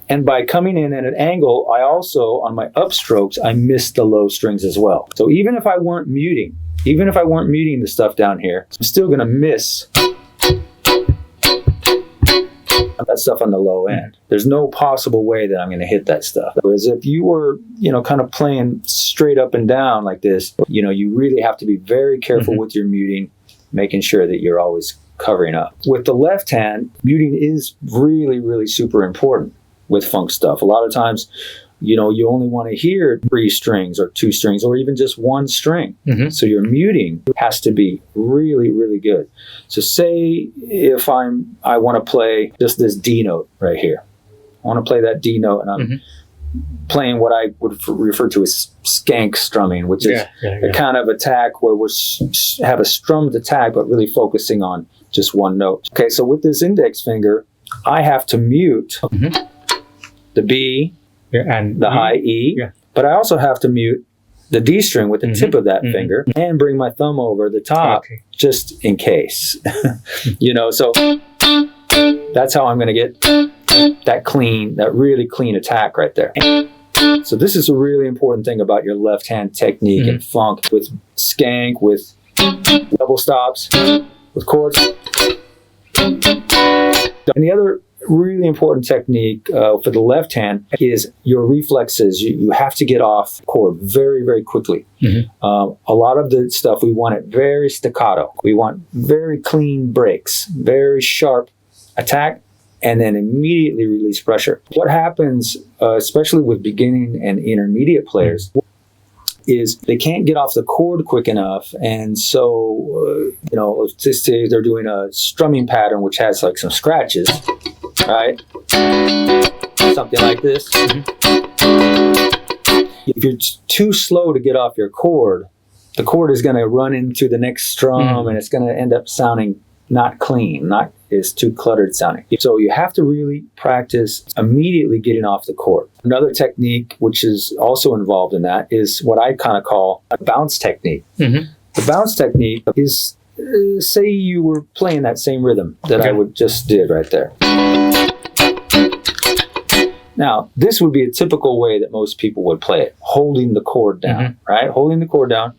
And by coming in at an angle, I also, on my upstrokes, I miss the low strings as well. So even if I weren't muting the stuff down here, I'm still going to miss that stuff on the low end. There's no possible way that I'm going to hit that stuff. Whereas if you were, kind of playing straight up and down like this, you really have to be very careful with your muting, making sure that you're always covering up. With the left hand, muting is really, really super important with funk stuff. A lot of times, you only want to hear 3 strings or 2 strings or even just 1 string. So your muting has to be really, really good. So say if I want to play just this D note right here. I want to play that D note and I'm playing what I would refer to as skank strumming, which is a kind of attack where we have a strummed attack but really focusing on just 1 note. Okay, so with this index finger, I have to mute the B and the high E, but I also have to mute the D string with the tip of that finger and bring my thumb over the top just in case. So that's how I'm going to get that really clean attack right there. So this is a really important thing about your left hand technique in funk with skank, with double stops, with chords. And the other really important technique for the left hand is your reflexes. You have to get off chord very, very quickly. A lot of the stuff, we want it very staccato. We want very clean breaks, very sharp attack, and then immediately release pressure. What happens, especially with beginning and intermediate players, is they can't get off the chord quick enough. And so, let's just say they're doing a strumming pattern which has like some scratches, right? Something like this. If you're too slow to get off your chord, the chord is going to run into the next strum and it's going to end up sounding not clean, it's too cluttered sounding. So you have to really practice immediately getting off the chord. Another technique, which is also involved in that, is what I kind of call a bounce technique. The bounce technique is, say you were playing that same rhythm that I just did right there. Now, this would be a typical way that most people would play it, holding the chord down, right? Holding the chord down.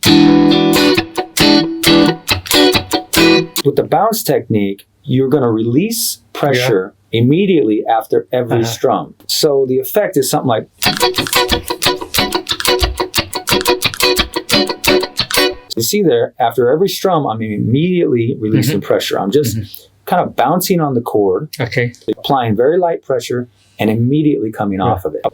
With the bounce technique, you're going to release pressure immediately after every strum. So the effect is something like... You see there, after every strum, I'm immediately releasing pressure. I'm just kind of bouncing on the chord, applying very light pressure, and immediately coming off of it.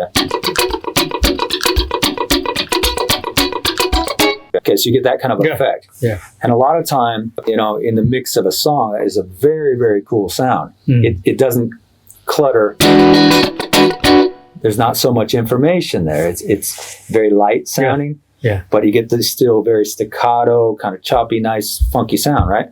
Okay, so you get that kind of effect. Yeah. And a lot of time, you know, in the mix of a song, that is a very, very cool sound. It doesn't clutter. There's not so much information there. It's very light sounding. Yeah. But you get this still very staccato, kind of choppy, nice, funky sound, right?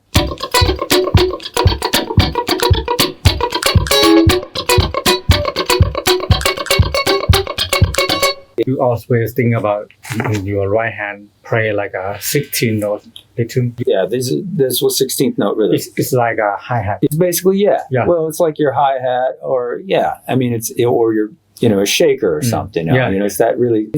You always think about in your right hand play like a 16 note rhythm. Yeah, this was 16th note rhythm. It's like a hi-hat. It's basically, yeah. Well, it's like your hi-hat or, I mean, or your, you know, a shaker or something. You know, it's that really,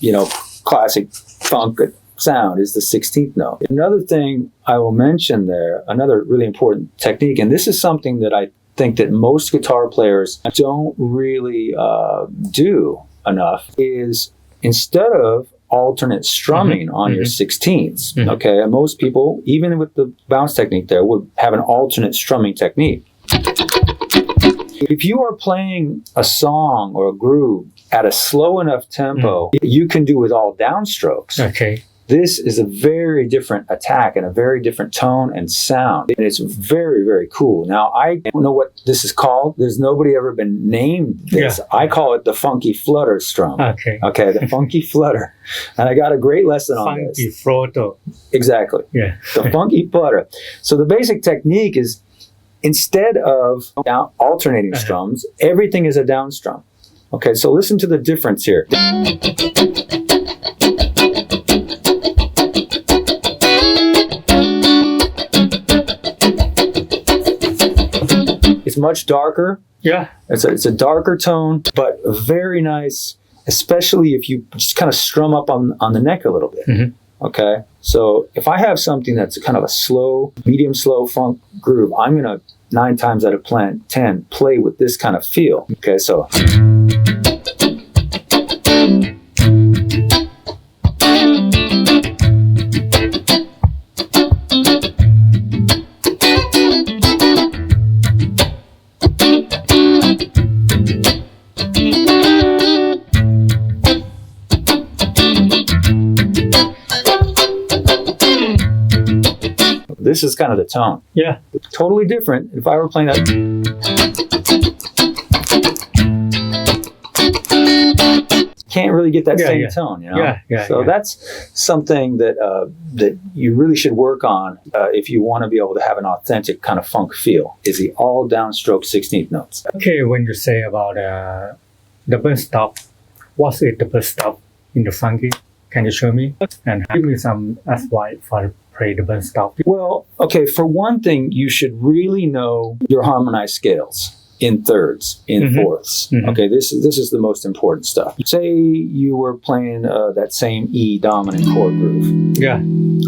you know, classic funk sound is the 16th note. Another thing I will mention there, another really important technique, and this is something that I think that most guitar players don't really do enough, is instead of alternate strumming on your 16ths, okay, and most people, even with the bounce technique there, would have an alternate strumming technique. If you are playing a song or a groove at a slow enough tempo, you can do with all downstrokes. Okay. This is a very different attack and a very different tone and sound. And it's very, very cool. Now, I don't know what this is called. There's nobody ever been named this. I call it the funky flutter strum. Okay, the funky flutter. And I got a great lesson on this. Funky flutter. Exactly. Yeah. The funky flutter. So the basic technique is instead of alternating strums, everything is a down strum. Okay, so listen to the difference here. It's much darker. Yeah. It's a darker tone, but very nice, especially if you just kind of strum up on the neck a little bit. Okay? So if I have something that's kind of a slow, medium slow funk groove, I'm going to 9 times out of 10 play with this kind of feel. Okay, so... This is kind of the tone. Yeah. Totally different. If I were playing that... Can't really get that same tone, you know? So that's something that that you really should work on if you want to be able to have an authentic kind of funk feel, is the all downstroke 16th notes. Okay, when you say about double stop, what's a double stop in the funky? Can you show me? And give me some advice for play double stop. Well, okay, for one thing, you should really know your harmonized scales in thirds, in fourths. Okay, this is the most important stuff. Say you were playing that same E dominant chord groove. Yeah.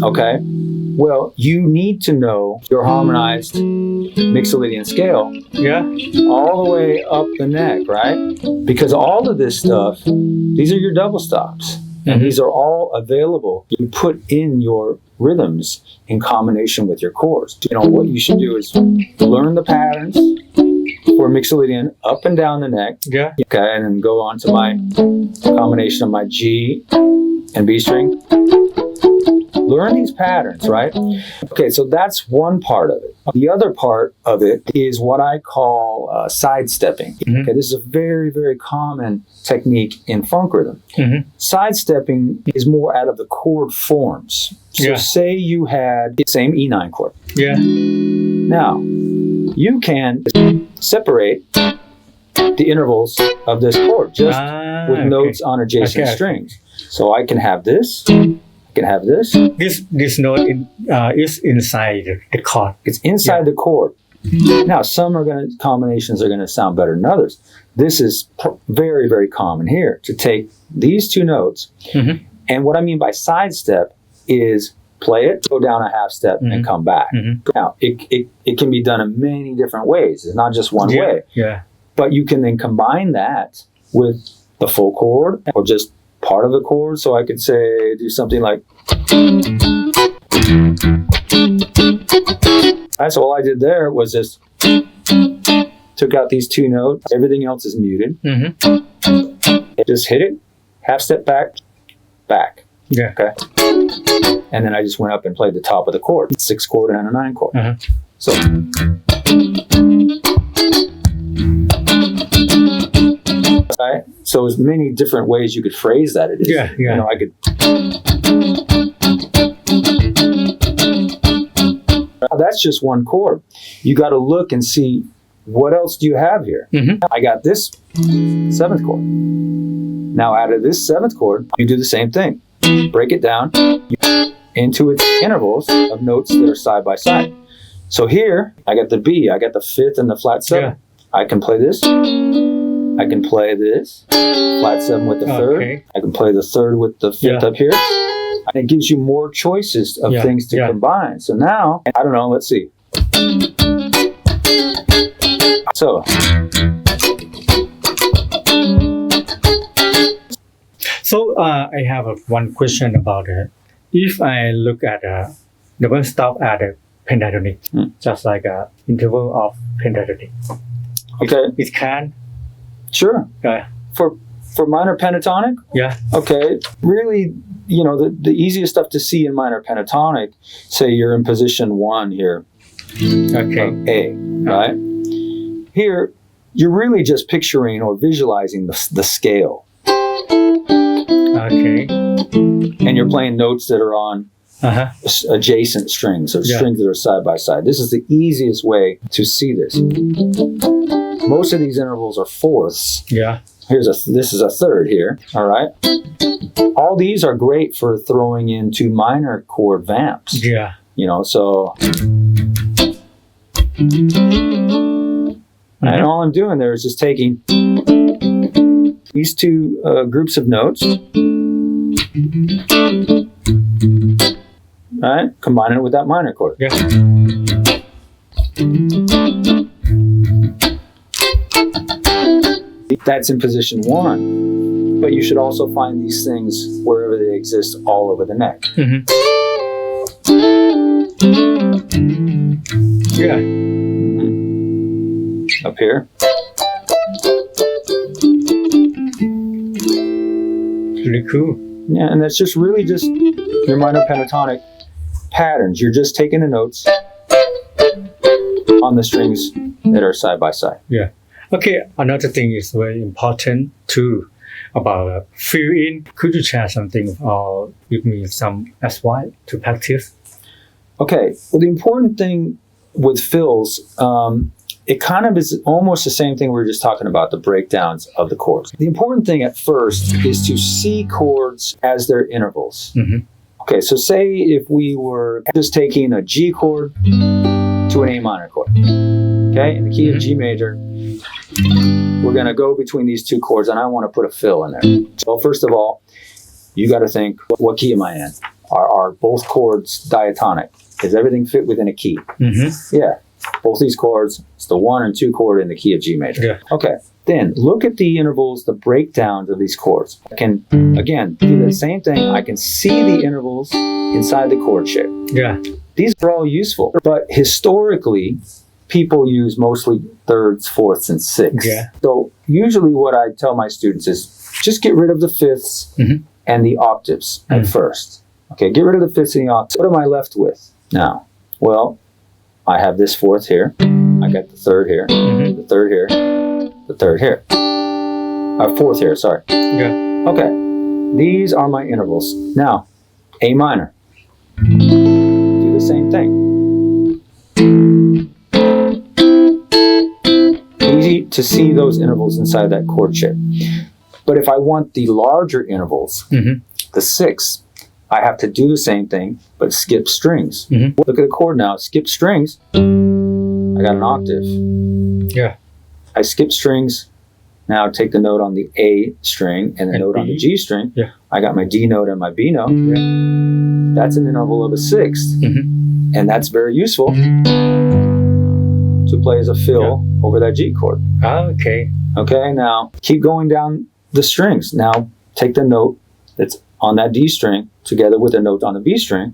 Okay. Well, you need to know your harmonized Mixolydian scale. Yeah. All the way up the neck, right? Because all of this stuff, these are your double stops. And these are all available. You put in your rhythms in combination with your chords. You know, what you should do is learn the patterns for Mixolydian up and down the neck. Yeah. Okay, and then go on to my combination of my G and B string. Learn these patterns, right? Okay, so that's one part of it. The other part of it is what I call sidestepping. Okay, this is a very, very common technique in funk rhythm. Sidestepping is more out of the chord forms. So say you had the same E9 chord. Yeah. Now, you can separate the intervals of this chord just with notes on adjacent strings. So I can have this. I can have this. This note is inside the chord. It's inside the chord. Now, combinations are going to sound better than others. This is very, very common here to take these two notes. Mm-hmm. And what I mean by sidestep is play it, go down a half step, and come back. Mm-hmm. Now, it can be done in many different ways. It's not just one way. Yeah. But you can then combine that with the full chord or just part of the chord. So I could say, do something like... That's all I did there was just took out these two notes. Everything else is muted. Mm-hmm. Just hit it, half step back. Yeah. Okay. And then I just went up and played the top of the chord, 6 chord and a 9 chord. Uh-huh. So. Right? So there's many different ways you could phrase that. It is. Yeah. You know, I could. That's just one chord. You got to look and see what else do you have here. Mm-hmm. I got this 7th chord. Now out of this 7th chord, you do the same thing. Break it down into its intervals of notes that are side by side. So here, I got the B, I got the 5th and the flat 7. Yeah. I can play this. I can play this. Flat 7 with the 3rd. Okay. I can play the 3rd with the 5th up here. And it gives you more choices of things to combine. So now, I don't know, let's see. So. So I have one question about it. If I look at a double stop at a pentatonic, just like an interval of pentatonic. Okay. It can? Sure. For minor pentatonic? Yeah. Okay. Really, you know, the easiest stuff to see in minor pentatonic, say you're in position 1 here. Okay. A, right? Here, you're really just picturing or visualizing the scale. Okay. And you're playing notes that are on adjacent strings, or strings that are side by side. This is the easiest way to see this. Most of these intervals are fourths. Yeah. This is a 3rd here. All right. All these are great for throwing into minor chord vamps. Yeah. You know, so. And all I'm doing there is just taking these two groups of notes, right? Combining it with that minor chord. Yeah. That's in position 1, but you should also find these things wherever they exist all over the neck. Mm-hmm. Yeah. Mm-hmm. Up here. Pretty cool. Yeah, and that's just really just your minor pentatonic patterns. You're just taking the notes on the strings that are side by side. Yeah. Okay, another thing is very important too about fill in. Could you share something or give me some advice to practice? Okay, well, the important thing with fills, it kind of is almost the same thing we were just talking about, the breakdowns of the chords. The important thing at first is to see chords as their intervals. Mm-hmm. Okay, so say if we were just taking a G chord to an A minor chord, okay, in the key of G major, we're going to go between these two chords, and I want to put a fill in there. So first of all, you got to think, what key am I in? Are both chords diatonic? Does everything fit within a key? Mm-hmm. Yeah. Both these chords, it's the 1 and 2 chord in the key of G major. Yeah. Okay. Then look at the intervals, the breakdowns of these chords. I can, again, do the same thing. I can see the intervals inside the chord shape. Yeah. These are all useful. But historically, people use mostly 3rds, 4ths, and 6ths. Yeah. So usually what I tell my students is just get rid of the 5ths and the octaves at first. Okay, get rid of the 5ths and the octaves. What am I left with now? Well, I have this 4th here. I got the 3rd here, the 3rd here, the 3rd here. 4th here, sorry. Yeah. Okay, these are my intervals. Now, A minor. Do the same thing. Easy to see those intervals inside that chord shape. But if I want the larger intervals, the 6th, I have to do the same thing, but skip strings. Look at the chord now, skip strings. I got an octave. Yeah. I skip strings. Now take the note on the A string and the note on the G string. Yeah. I got my D note and my B note. Yeah. That's an interval of a sixth. Mm-hmm. And that's very useful to play as a fill over that G chord. Okay. Okay, now keep going down the strings. Now take the note that's on that D string together with a note on the B string.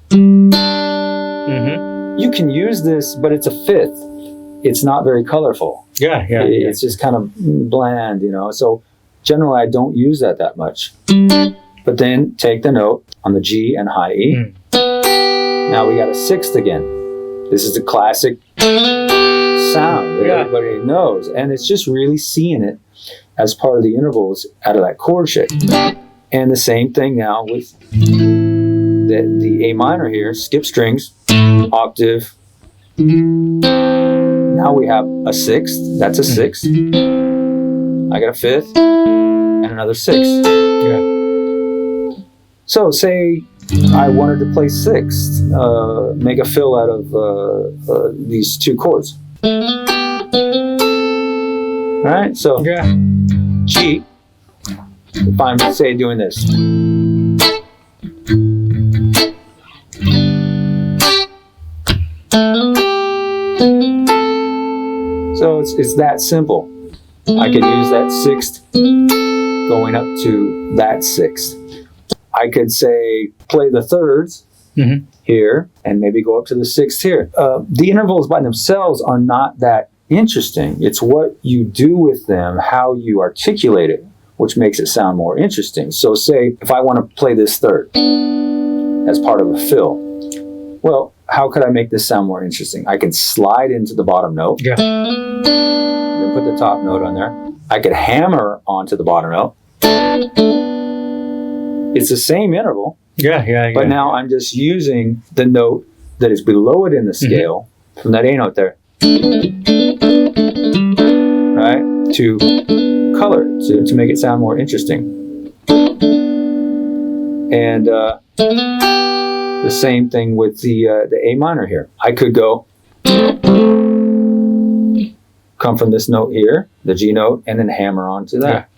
Mm-hmm. You can use this, but it's a fifth. It's not very colorful. Yeah. It's just kind of bland, So generally I don't use that much. But then take the note on the G and high E. Now we got a sixth again. This is the classic sound that everybody knows. And it's just really seeing it as part of the intervals out of that chord shape. And the same thing now with the A minor here, skip strings, octave. Now we have a sixth, that's a sixth. I got a fifth and another sixth. Yeah. So say I wanted to play sixth, make a fill out of these two chords. Alright, so G, if I'm, say, doing this. So it's that simple. I could use that sixth going up to that sixth. I could say play the thirds here and maybe go up to the sixth here. The intervals by themselves are not that interesting. It's what you do with them, how you articulate it, which makes it sound more interesting. So say if I want to play this third as part of a fill, well, how could I make this sound more interesting? I can slide into the bottom note, then put the top note on there. I could hammer onto the bottom note. It's the same interval, but now I'm just using the note that is below it in the scale from that A note there, right, to color it, to make it sound more interesting. And the same thing with the A minor here. I could go, come from this note here, the G note, and then hammer onto that.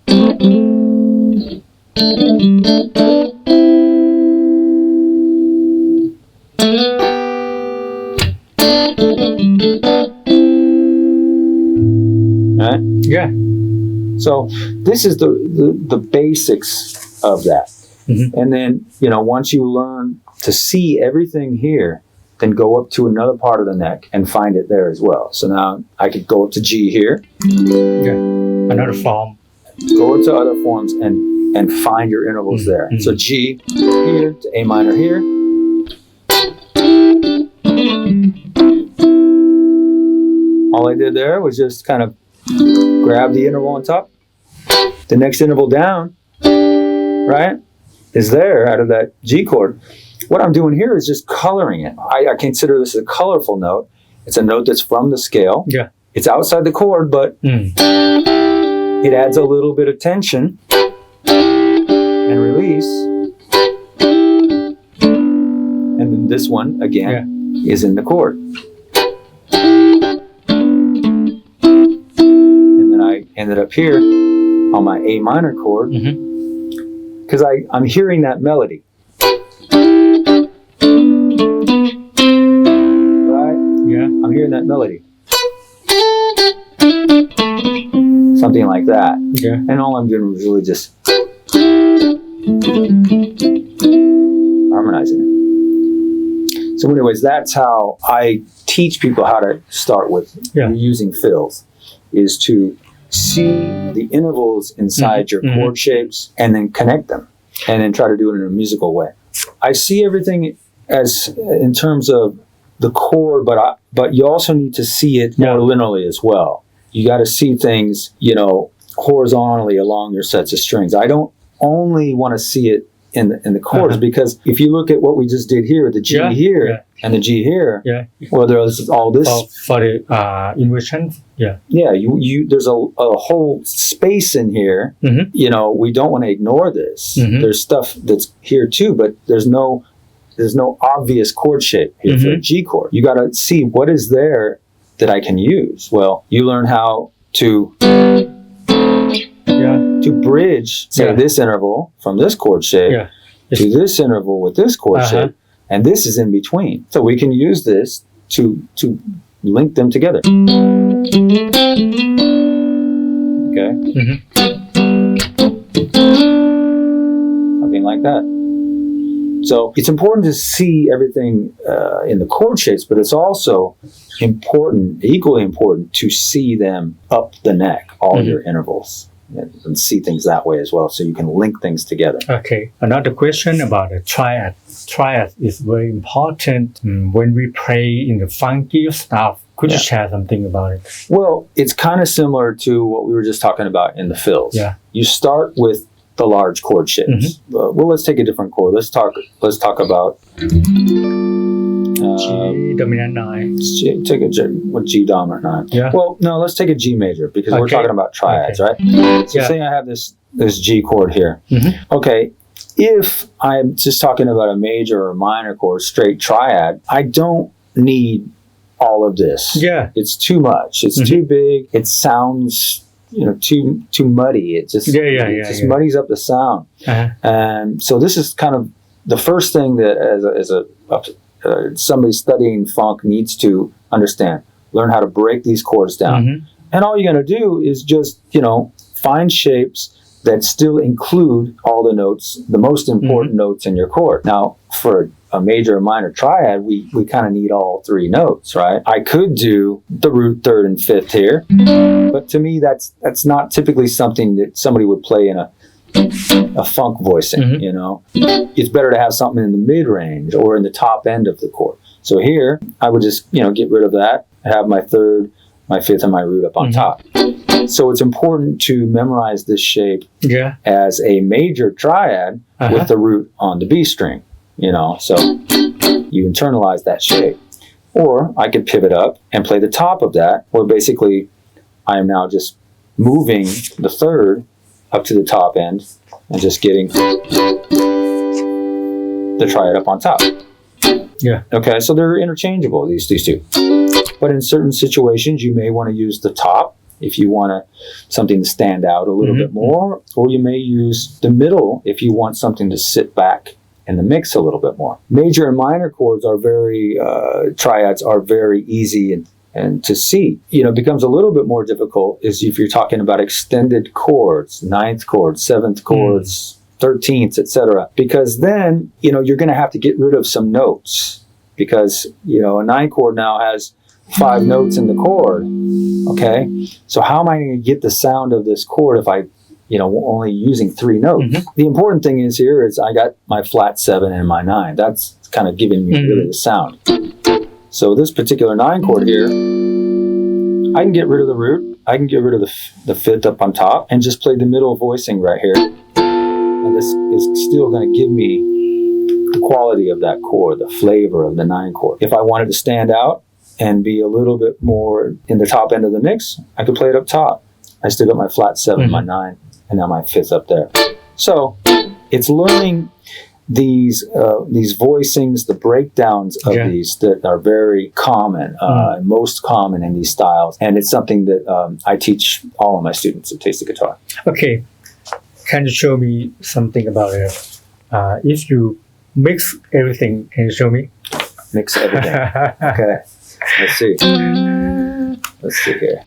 Right? Yeah. So this is the basics of that. And then, once you learn to see everything here, then go up to another part of the neck and find it there as well. So now I could go up to G here. Another form. Go up to other forms and find your intervals there. So G here to A minor here. All I did there was just kind of grab the interval on top. The next interval down, right, is there out of that G chord. What I'm doing here is just coloring it. I consider this a colorful note. It's a note that's from the scale. Yeah. It's outside the chord, but it adds a little bit of tension and release. And then this one, again, is in the chord. And then I ended up here on my A minor chord because I'm hearing that melody. I'm hearing that melody. Something like that. And all I'm doing is really just harmonizing it. So anyways, that's how I teach people how to start with using fills, is to see the intervals inside your chord shapes and then connect them and then try to do it in a musical way. I see everything as in terms of the chord, but you also need to see it more linearly as well. You got to see things, horizontally along your sets of strings. I don't only want to see it in the chords because if you look at what we just did here, the G here and the G here, well, there's all this for the inversion. You there's a whole space in here. We don't want to ignore this. There's stuff that's here too, but there's no obvious chord shape here for a G chord. You got to see what is there that I can use? Well, you learn how to bridge, say, this interval from this chord shape to this interval with this chord shape, and this is in between. So we can use this to link them together. Okay? Something like that. So it's important to see everything in the chord shapes, but it's also important, equally important, to see them up the neck, all your intervals, and see things that way as well, so you can link things together. Okay. Another question about the triad. Triad is very important when we play in the funky stuff. Could you share something about it? Well, it's kind of similar to what we were just talking about in the fills. Yeah. You start with the large chord shapes. Well, let's take a different chord. Let's talk about G dominant 9. Take a G dominant 9. Yeah. Well, no, let's take a G major because we're talking about triads, right? So say I have this G chord here. Okay, if I'm just talking about a major or minor chord, straight triad, I don't need all of this. Yeah. It's too much. It's too big. It sounds too muddy. It just muddies up the sound. And so this is kind of the first thing that as somebody studying funk needs to understand. Learn how to break these chords down. And all you're going to do is just, find shapes that still include all the notes, the most important notes in your chord. Now, for a major or minor triad, we kind of need all three notes, right? I could do the root, third, and fifth here, but to me, that's not typically something that somebody would play in a funk voicing, It's better to have something in the mid-range or in the top end of the chord. So here, I would just, get rid of that, have my third, my fifth, and my root up on top. So it's important to memorize this shape as a major triad with the root on the B string, so you internalize that shape. Or I could pivot up and play the top of that, where basically I am now just moving the third up to the top end and just getting the triad up on top. Yeah. Okay, so they're interchangeable, these two. But in certain situations, you may want to use the top if you want something to stand out a little bit more, or you may use the middle if you want something to sit back in the mix a little bit more. Major and minor chords are triads are very easy and to see. It becomes a little bit more difficult is if you're talking about extended chords, 9th chords, 7th chords, 13th, etc. Because then, you're going to have to get rid of some notes because, a 9 chord now has 5 notes in the chord. Okay. So how am I going to get the sound of this chord if I, only using 3 notes? The important thing is here is I got my flat 7 and my 9. That's kind of giving me really the sound. So this particular 9 chord here, I can get rid of the root. I can get rid of the fifth up on top and just play the middle voicing right here. And this is still going to give me the quality of that chord, the flavor of the 9 chord. If I wanted to stand out and be a little bit more in the top end of the mix, I could play it up top. I still got my flat 7, my 9, and now my fifth up there. So it's learning these voicings, the breakdowns of these that are very common, most common in these styles. And it's something that I teach all of my students at Tastyguitar. Okay. Can you show me something about it? If you mix everything, can you show me? Mix everything. Okay. Let's see. Let's see here.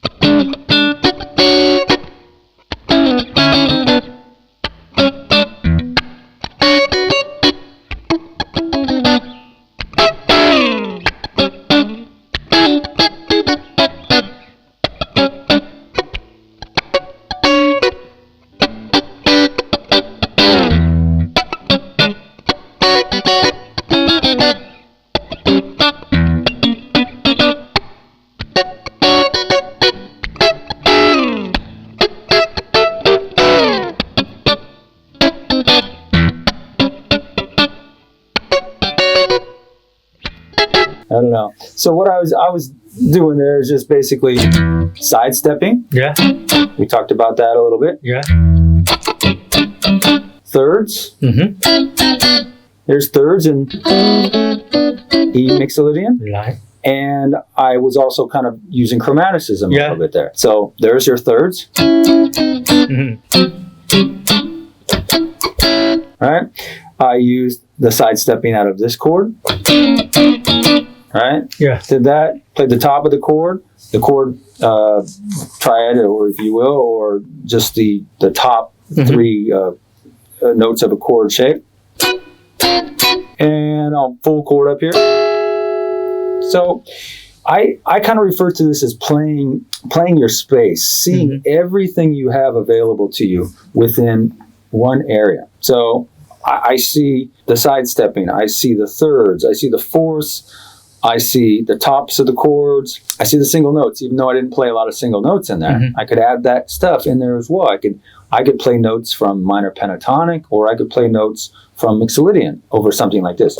I don't know. So what I was doing there is just basically sidestepping. Yeah. We talked about that a little bit. Yeah. Thirds. There's thirds in E mixolydian. Right. And I was also kind of using chromaticism a little bit there. So there's your thirds. All right. I used the sidestepping out of this chord. All right. Yeah. Did that. Played the top of the chord triad, or if you will, or just the top three notes of a chord shape. And I'll full chord up here. So I kind of refer to this as playing your space, seeing everything you have available to you within one area. So I see the sidestepping, I see the thirds, I see the fourths, I see the tops of the chords, I see the single notes, even though I didn't play a lot of single notes in there. I could add that stuff in there as well. I could play notes from minor pentatonic, or I could play notes from Mixolydian over something like this.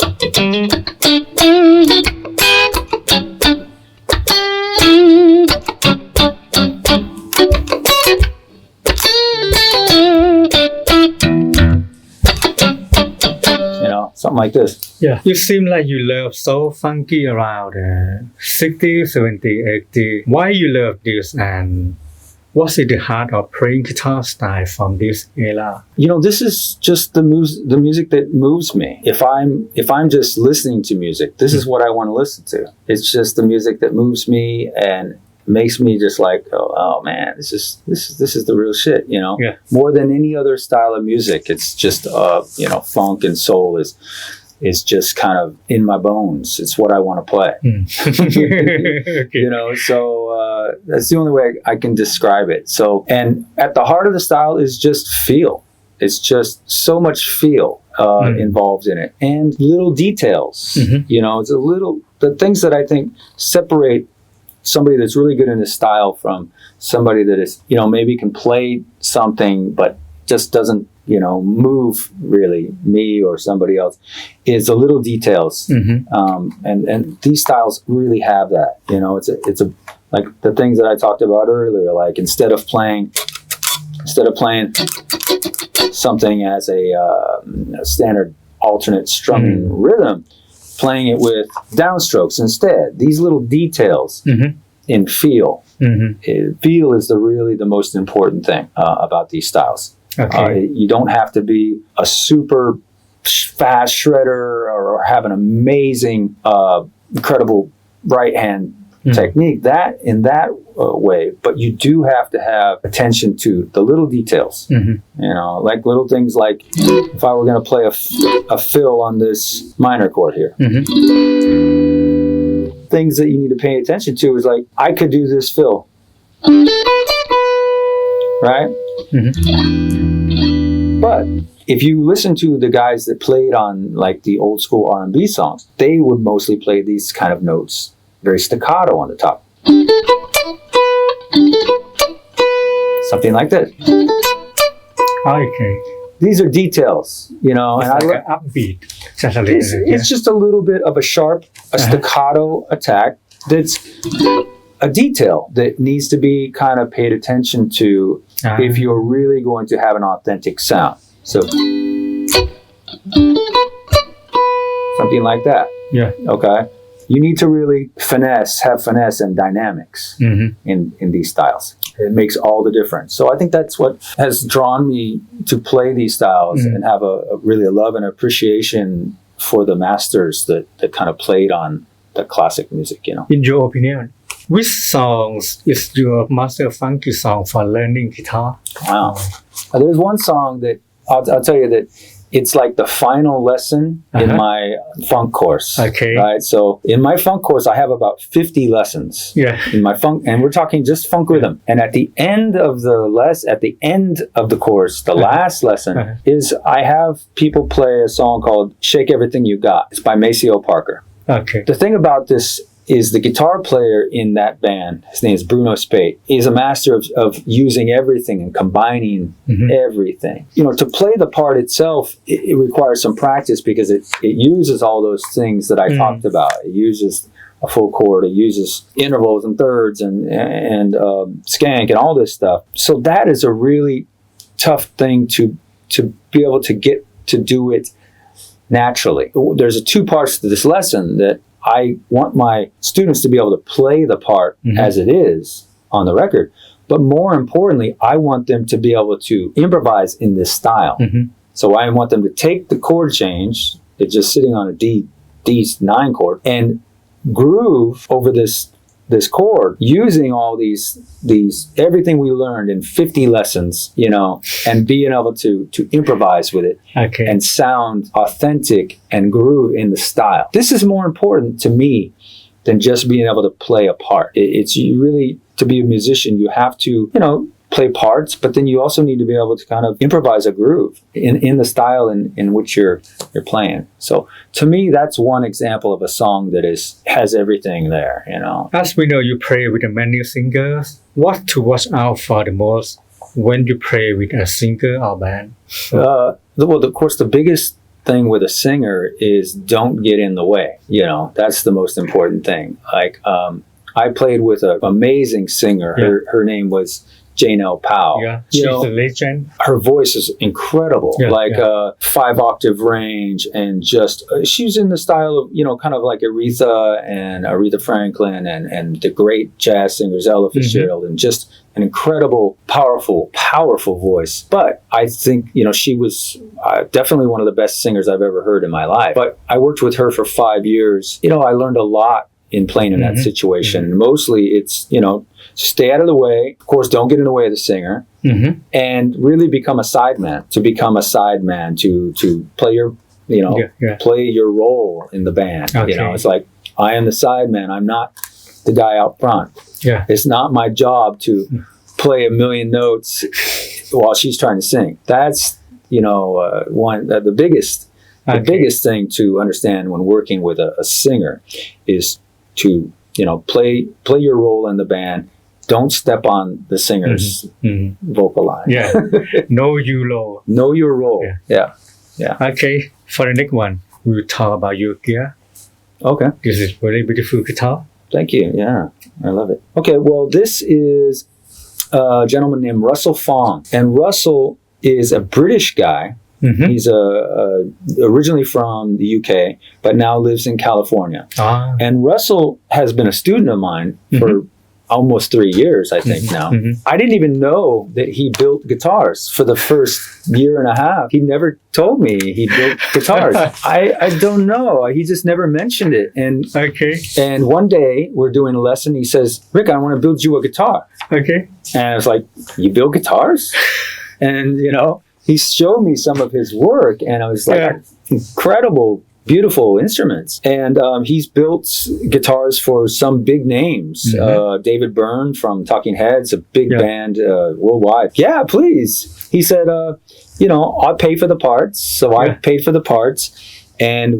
Something like this. Yeah. You seem like you love so funky around 60, 70, 80. Why you love this, and what's at the heart of playing guitar style from this era? This is just the music that moves me. If I'm just listening to music, this is what I want to listen to. It's just the music that moves me and makes me just like, oh man, this is the real shit, Yeah. More than any other style of music. It's just funk and soul is just kind of in my bones. It's what I want to play. Okay. So that's the only way I can describe it. So, and at the heart of the style is just feel. It's just so much feel involved in it, and little details. It's the things that I think separate somebody that's really good in this style from somebody that is, maybe can play something but just doesn't, move really, me or somebody else, is the little details. And these styles really have that. It's a like the things that I talked about earlier, like instead of playing something as a standard alternate strumming rhythm, playing it with downstrokes instead. These little details in feel. Feel is really the most important thing about these styles. Okay. You don't have to be a super fast shredder or have an amazing, incredible right hand technique in that way, but you do have to have attention to the little details. Like little things like if I were going to play a fill on this minor chord here, things that you need to pay attention to is like I could do this fill, right? But if you listen to the guys that played on like the old school R&B songs, they would mostly play these kind of notes very staccato on the top. Something like this. Okay. These are details, It's like an upbeat. It's just a little bit of a sharp, staccato attack that's a detail that needs to be kind of paid attention to if you're really going to have an authentic sound. So something like that. Yeah. Okay. You need to really have finesse and dynamics in these styles. It makes all the difference. So I think that's what has drawn me to play these styles and have a love and appreciation for the masters that kind of played on the classic music, In your opinion, which songs is your master funky song for learning guitar? Wow. There's one song that I'll tell you that it's like the final lesson in my funk course. Okay. Right. So in my funk course, I have about 50 lessons. Yeah. In my funk, and we're talking just funk rhythm. And at the end of the course, the last lesson is I have people play a song called "Shake Everything You Got." It's by Maceo Parker. Okay. The thing about this is the guitar player in that band, his name is Bruno Spate, is a master of using everything and combining everything. To play the part itself, it requires some practice because it uses all those things that I talked about. It uses a full chord, it uses intervals and thirds and skank and all this stuff. So that is a really tough thing to be able to get to do it naturally. There's two parts to this lesson that I want my students to be able to play the part as it is on the record. But more importantly, I want them to be able to improvise in this style. So I want them to take the chord change, it's just sitting on a D9 chord, and groove over this chord using all these everything we learned in 50 lessons, you know, and being able to improvise with it and sound authentic and groove in the style. This is more important to me than just being able to play a part. It's you really, to be a musician, you have to, you know, play parts, but then you also need to be able to kind of improvise a groove in the style in which you're playing. So to me, that's one example of a song that has everything there, you know. As we know, you play with many singers. What to watch out for the most when you play with a singer or band? Well, of course, the biggest thing with a singer is don't get in the way. You know, that's the most important thing. Like, I played with an amazing singer. Her name was Janelle Powell. Yeah, she's a legend. Her voice is incredible, 5-octave range, and just she's in the style of, you know, kind of like Aretha Franklin and the great jazz singers Ella Fitzgerald, and just an incredible, powerful voice. But I think, you know, she was definitely one of the best singers I've ever heard in my life. But I worked with her for 5 years. You know, I learned a lot in playing in that situation. Mostly it's, you know, stay out of the way. Of course, don't get in the way of the singer, and really become a sideman. To become a sideman, to play your, you know, play your role in the band. You know, it's like, I am the sideman. I'm not the guy out front. Yeah, it's not my job to play a million notes while she's trying to sing. That's, you know, the biggest thing to understand when working with a singer is to, you know, play your role in the band. Don't step on the singer's vocal line. Yeah. Know your role. Know your role. Yeah. Okay. For the next one, we'll talk about your gear. Okay. This is very beautiful guitar. Thank you. Yeah. I love it. Okay. Well, this is a gentleman named Russell Fong. And Russell is a British guy. He's originally from the UK, but now lives in California. And Russell has been a student of mine for almost 3 years, I think now. I didn't even know that he built guitars for the first year and a half. He never told me he built guitars. I don't know. He just never mentioned it. And one day we're doing a lesson. He says, "Rick, I want to build you a guitar." And I was like, "You build guitars?" And, you know, he showed me some of his work, and I was like, incredible, beautiful instruments. And he's built guitars for some big names. David Byrne from Talking Heads, a big band worldwide. Yeah, please. He said, you know, I'll pay for the parts. So I paid for the parts, and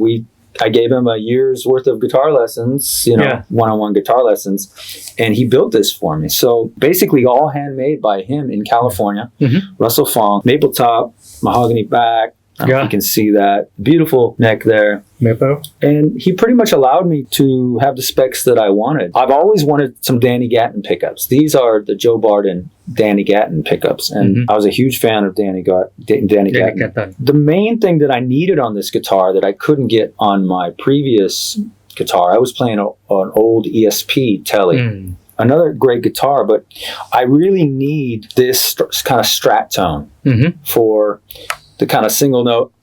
I gave him a year's worth of guitar lessons, you know, one-on-one guitar lessons, and he built this for me. So basically all handmade by him in California. Russell Fong, maple top, mahogany back. You can see that. Beautiful neck there. Maple. And he pretty much allowed me to have the specs that I wanted. I've always wanted some Danny Gatton pickups. These are the Joe Barden Danny Gatton pickups. And I was a huge fan of Danny Gatton. The main thing that I needed on this guitar that I couldn't get on my previous guitar, I was playing an old ESP Telly. Another great guitar, but I really need this kind of strat tone for the kind of single note,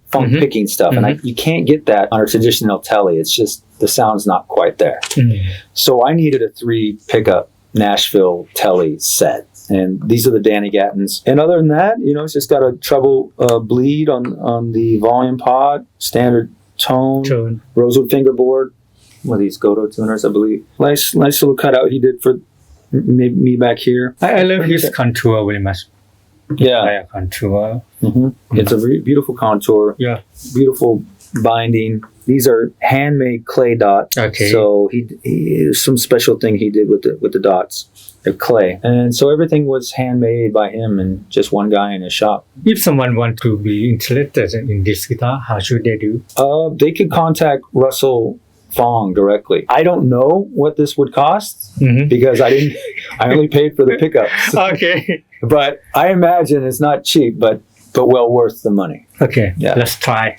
funk picking stuff. And you can't get that on a traditional Telly. It's just, the sound's not quite there. So I needed a 3 pickup Nashville Telly set. And these are the Danny Gattons. And other than that, you know, it's just got a treble bleed on the volume pod, standard tone. Rosewood fingerboard. One of these Goto tuners, I believe. Nice little cutout he did for me back here. I love his contour very much. Contour. It's a beautiful contour. Beautiful binding. These are handmade clay dots. So he some special thing he did with the dots. They're clay. And so everything was handmade by him and just one guy in his shop. If someone wants to be interested in this guitar, how should they do? They could contact Russell Fong directly. I don't know what this would cost because I only paid for the pickups. But I imagine it's not cheap, but well worth the money. Let's try.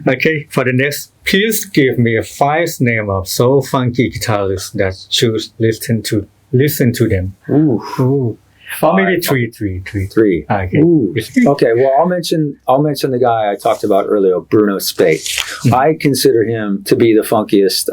Okay, for the next, please give me a 5 name of so funky guitarists that should listen to them. Ooh. Or maybe three. Okay. Okay. Well, I'll mention the guy I talked about earlier, Bruno Spate. I consider him to be the funkiest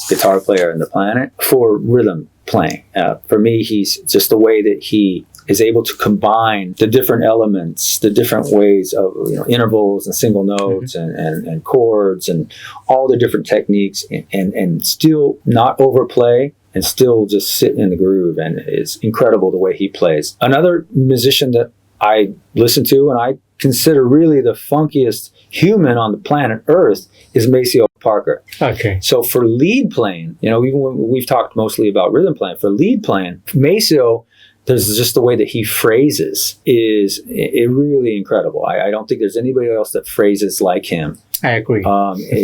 guitar player on the planet for rhythm playing. For me, he's just the way that he is able to combine the different elements, the different ways of intervals and single notes and chords and all the different techniques and still not overplay. And still just sit in the groove, and it's incredible the way he plays. Another musician that I listen to and I consider really the funkiest human on the planet Earth is Maceo Parker. Okay. So for lead playing, even when we've talked mostly about rhythm playing, for lead playing, Maceo, there's just the way that he phrases is really incredible. I don't think there's anybody else that phrases like him. I agree.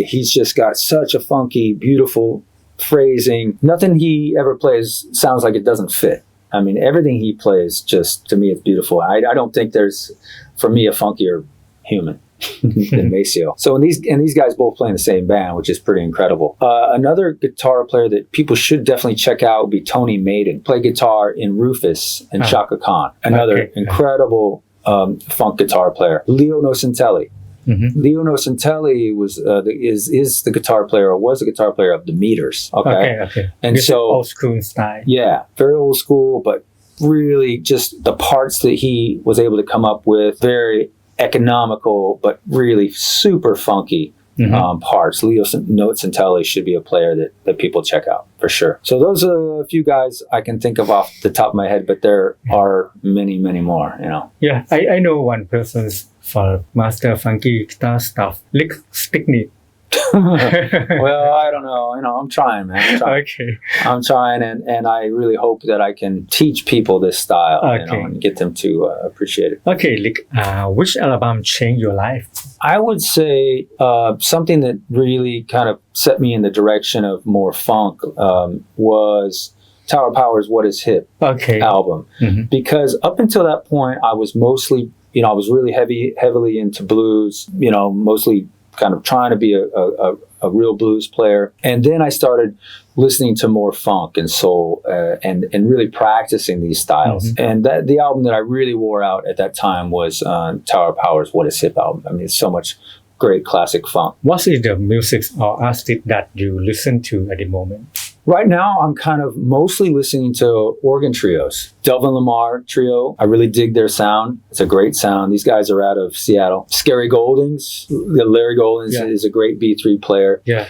He's just got such a funky, beautiful phrasing. Nothing he ever plays sounds like it doesn't fit. I mean, everything he plays, just to me, it's beautiful. I don't think there's, for me, a funkier human than Maceo. So these guys both play in the same band, which is pretty incredible. Another guitar player that people should definitely check out would be Tony Maiden. Play guitar in Rufus and Chaka Khan. Another incredible funk guitar player. Leo Nocentelli. Leo Nocentelli is the guitar player, or was the guitar player of the Meters. Okay. And so old school style. Yeah, very old school, but really just the parts that he was able to come up with, very economical, but really super funky parts. Leo Nocentelli should be a player that people check out for sure. So those are a few guys I can think of off the top of my head, but there are many, many more. Yeah, I know one person's for master funky guitar stuff. Rick Stickney. Well, I don't know. I'm trying, man. Okay. I'm trying, and I really hope that I can teach people this style, and get them to appreciate it. Okay, Rick, which album changed your life? I would say something that really kind of set me in the direction of more funk was Tower Power's "What Is Hip" album, because up until that point, I was mostly, I was really heavily into blues, mostly kind of trying to be a real blues player. And then I started listening to more funk and soul and really practicing these styles. And the album that I really wore out at that time was Tower Power's What Is Hip album. I mean, it's so much great classic funk. What is the music or artist that you listen to at the moment? Right now, I'm kind of mostly listening to organ trios. Delvin Lamar Trio, I really dig their sound. It's a great sound. These guys are out of Seattle. Scary Goldings, Larry Goldings is a great B3 player. Yeah.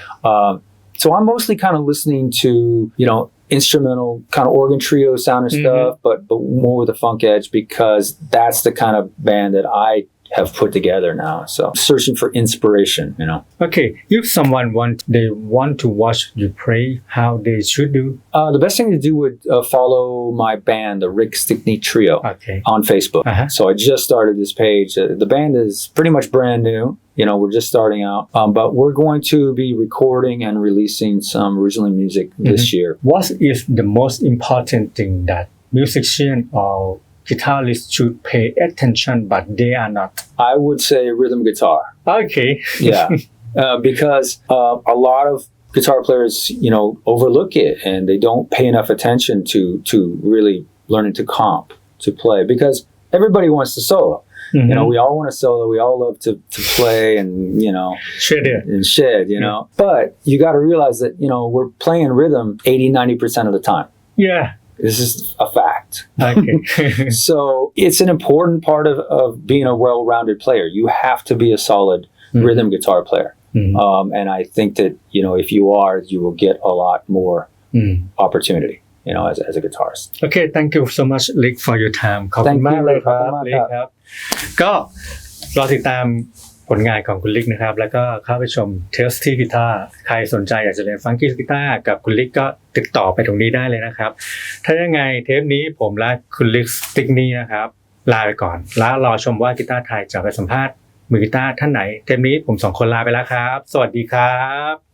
So I'm mostly kind of listening to, instrumental kind of organ trio sound and stuff, but more with a funk edge, because that's the kind of band that I have put together now. So searching for inspiration, Okay, if someone they want to watch you play, how they should do? The best thing to do would follow my band, the Rick Stickney Trio, on Facebook. So I just started this page. The band is pretty much brand new. We're just starting out, but we're going to be recording and releasing some original music this year. What is the most important thing that musician or guitarists should pay attention, but they are not? I would say rhythm guitar. Okay. Yeah, because a lot of guitar players, overlook it, and they don't pay enough attention to really learning to comp, to play, because everybody wants to solo. We all want to solo. We all love to play and, shed, But you got to realize that, we're playing rhythm 80-90% of the time. Yeah. This is a fact. Okay. So it's an important part of being a well-rounded player. You have to be a solid rhythm guitar player. And I think that, if you are, you will get a lot more opportunity, as a guitarist. Okay, thank you so much, Rick, for your time. ขอบคุณมากเลยครับ Rick ครับก็รอติดตามผลงานของคุณลิกนะครับแล้วก็เข้าไปชม Tastyguitar ใครสนใจอยากจะเรียนฟังกี้กีตาร์กับคุณลิกก็ติดต่อไปตรงนี้ได้เลยนะครับถ้ายังไงเทปนี้ผมและคุณลิกสติ๊กนี่นะครับลาไปก่อนแล้วรอชมว่ากีตาร์ไทยจะไปสัมภาษณ์มือกีตาร์ท่านไหนเทปนี้ผม2 คนลาไปแล้วครับสวัสดีครับ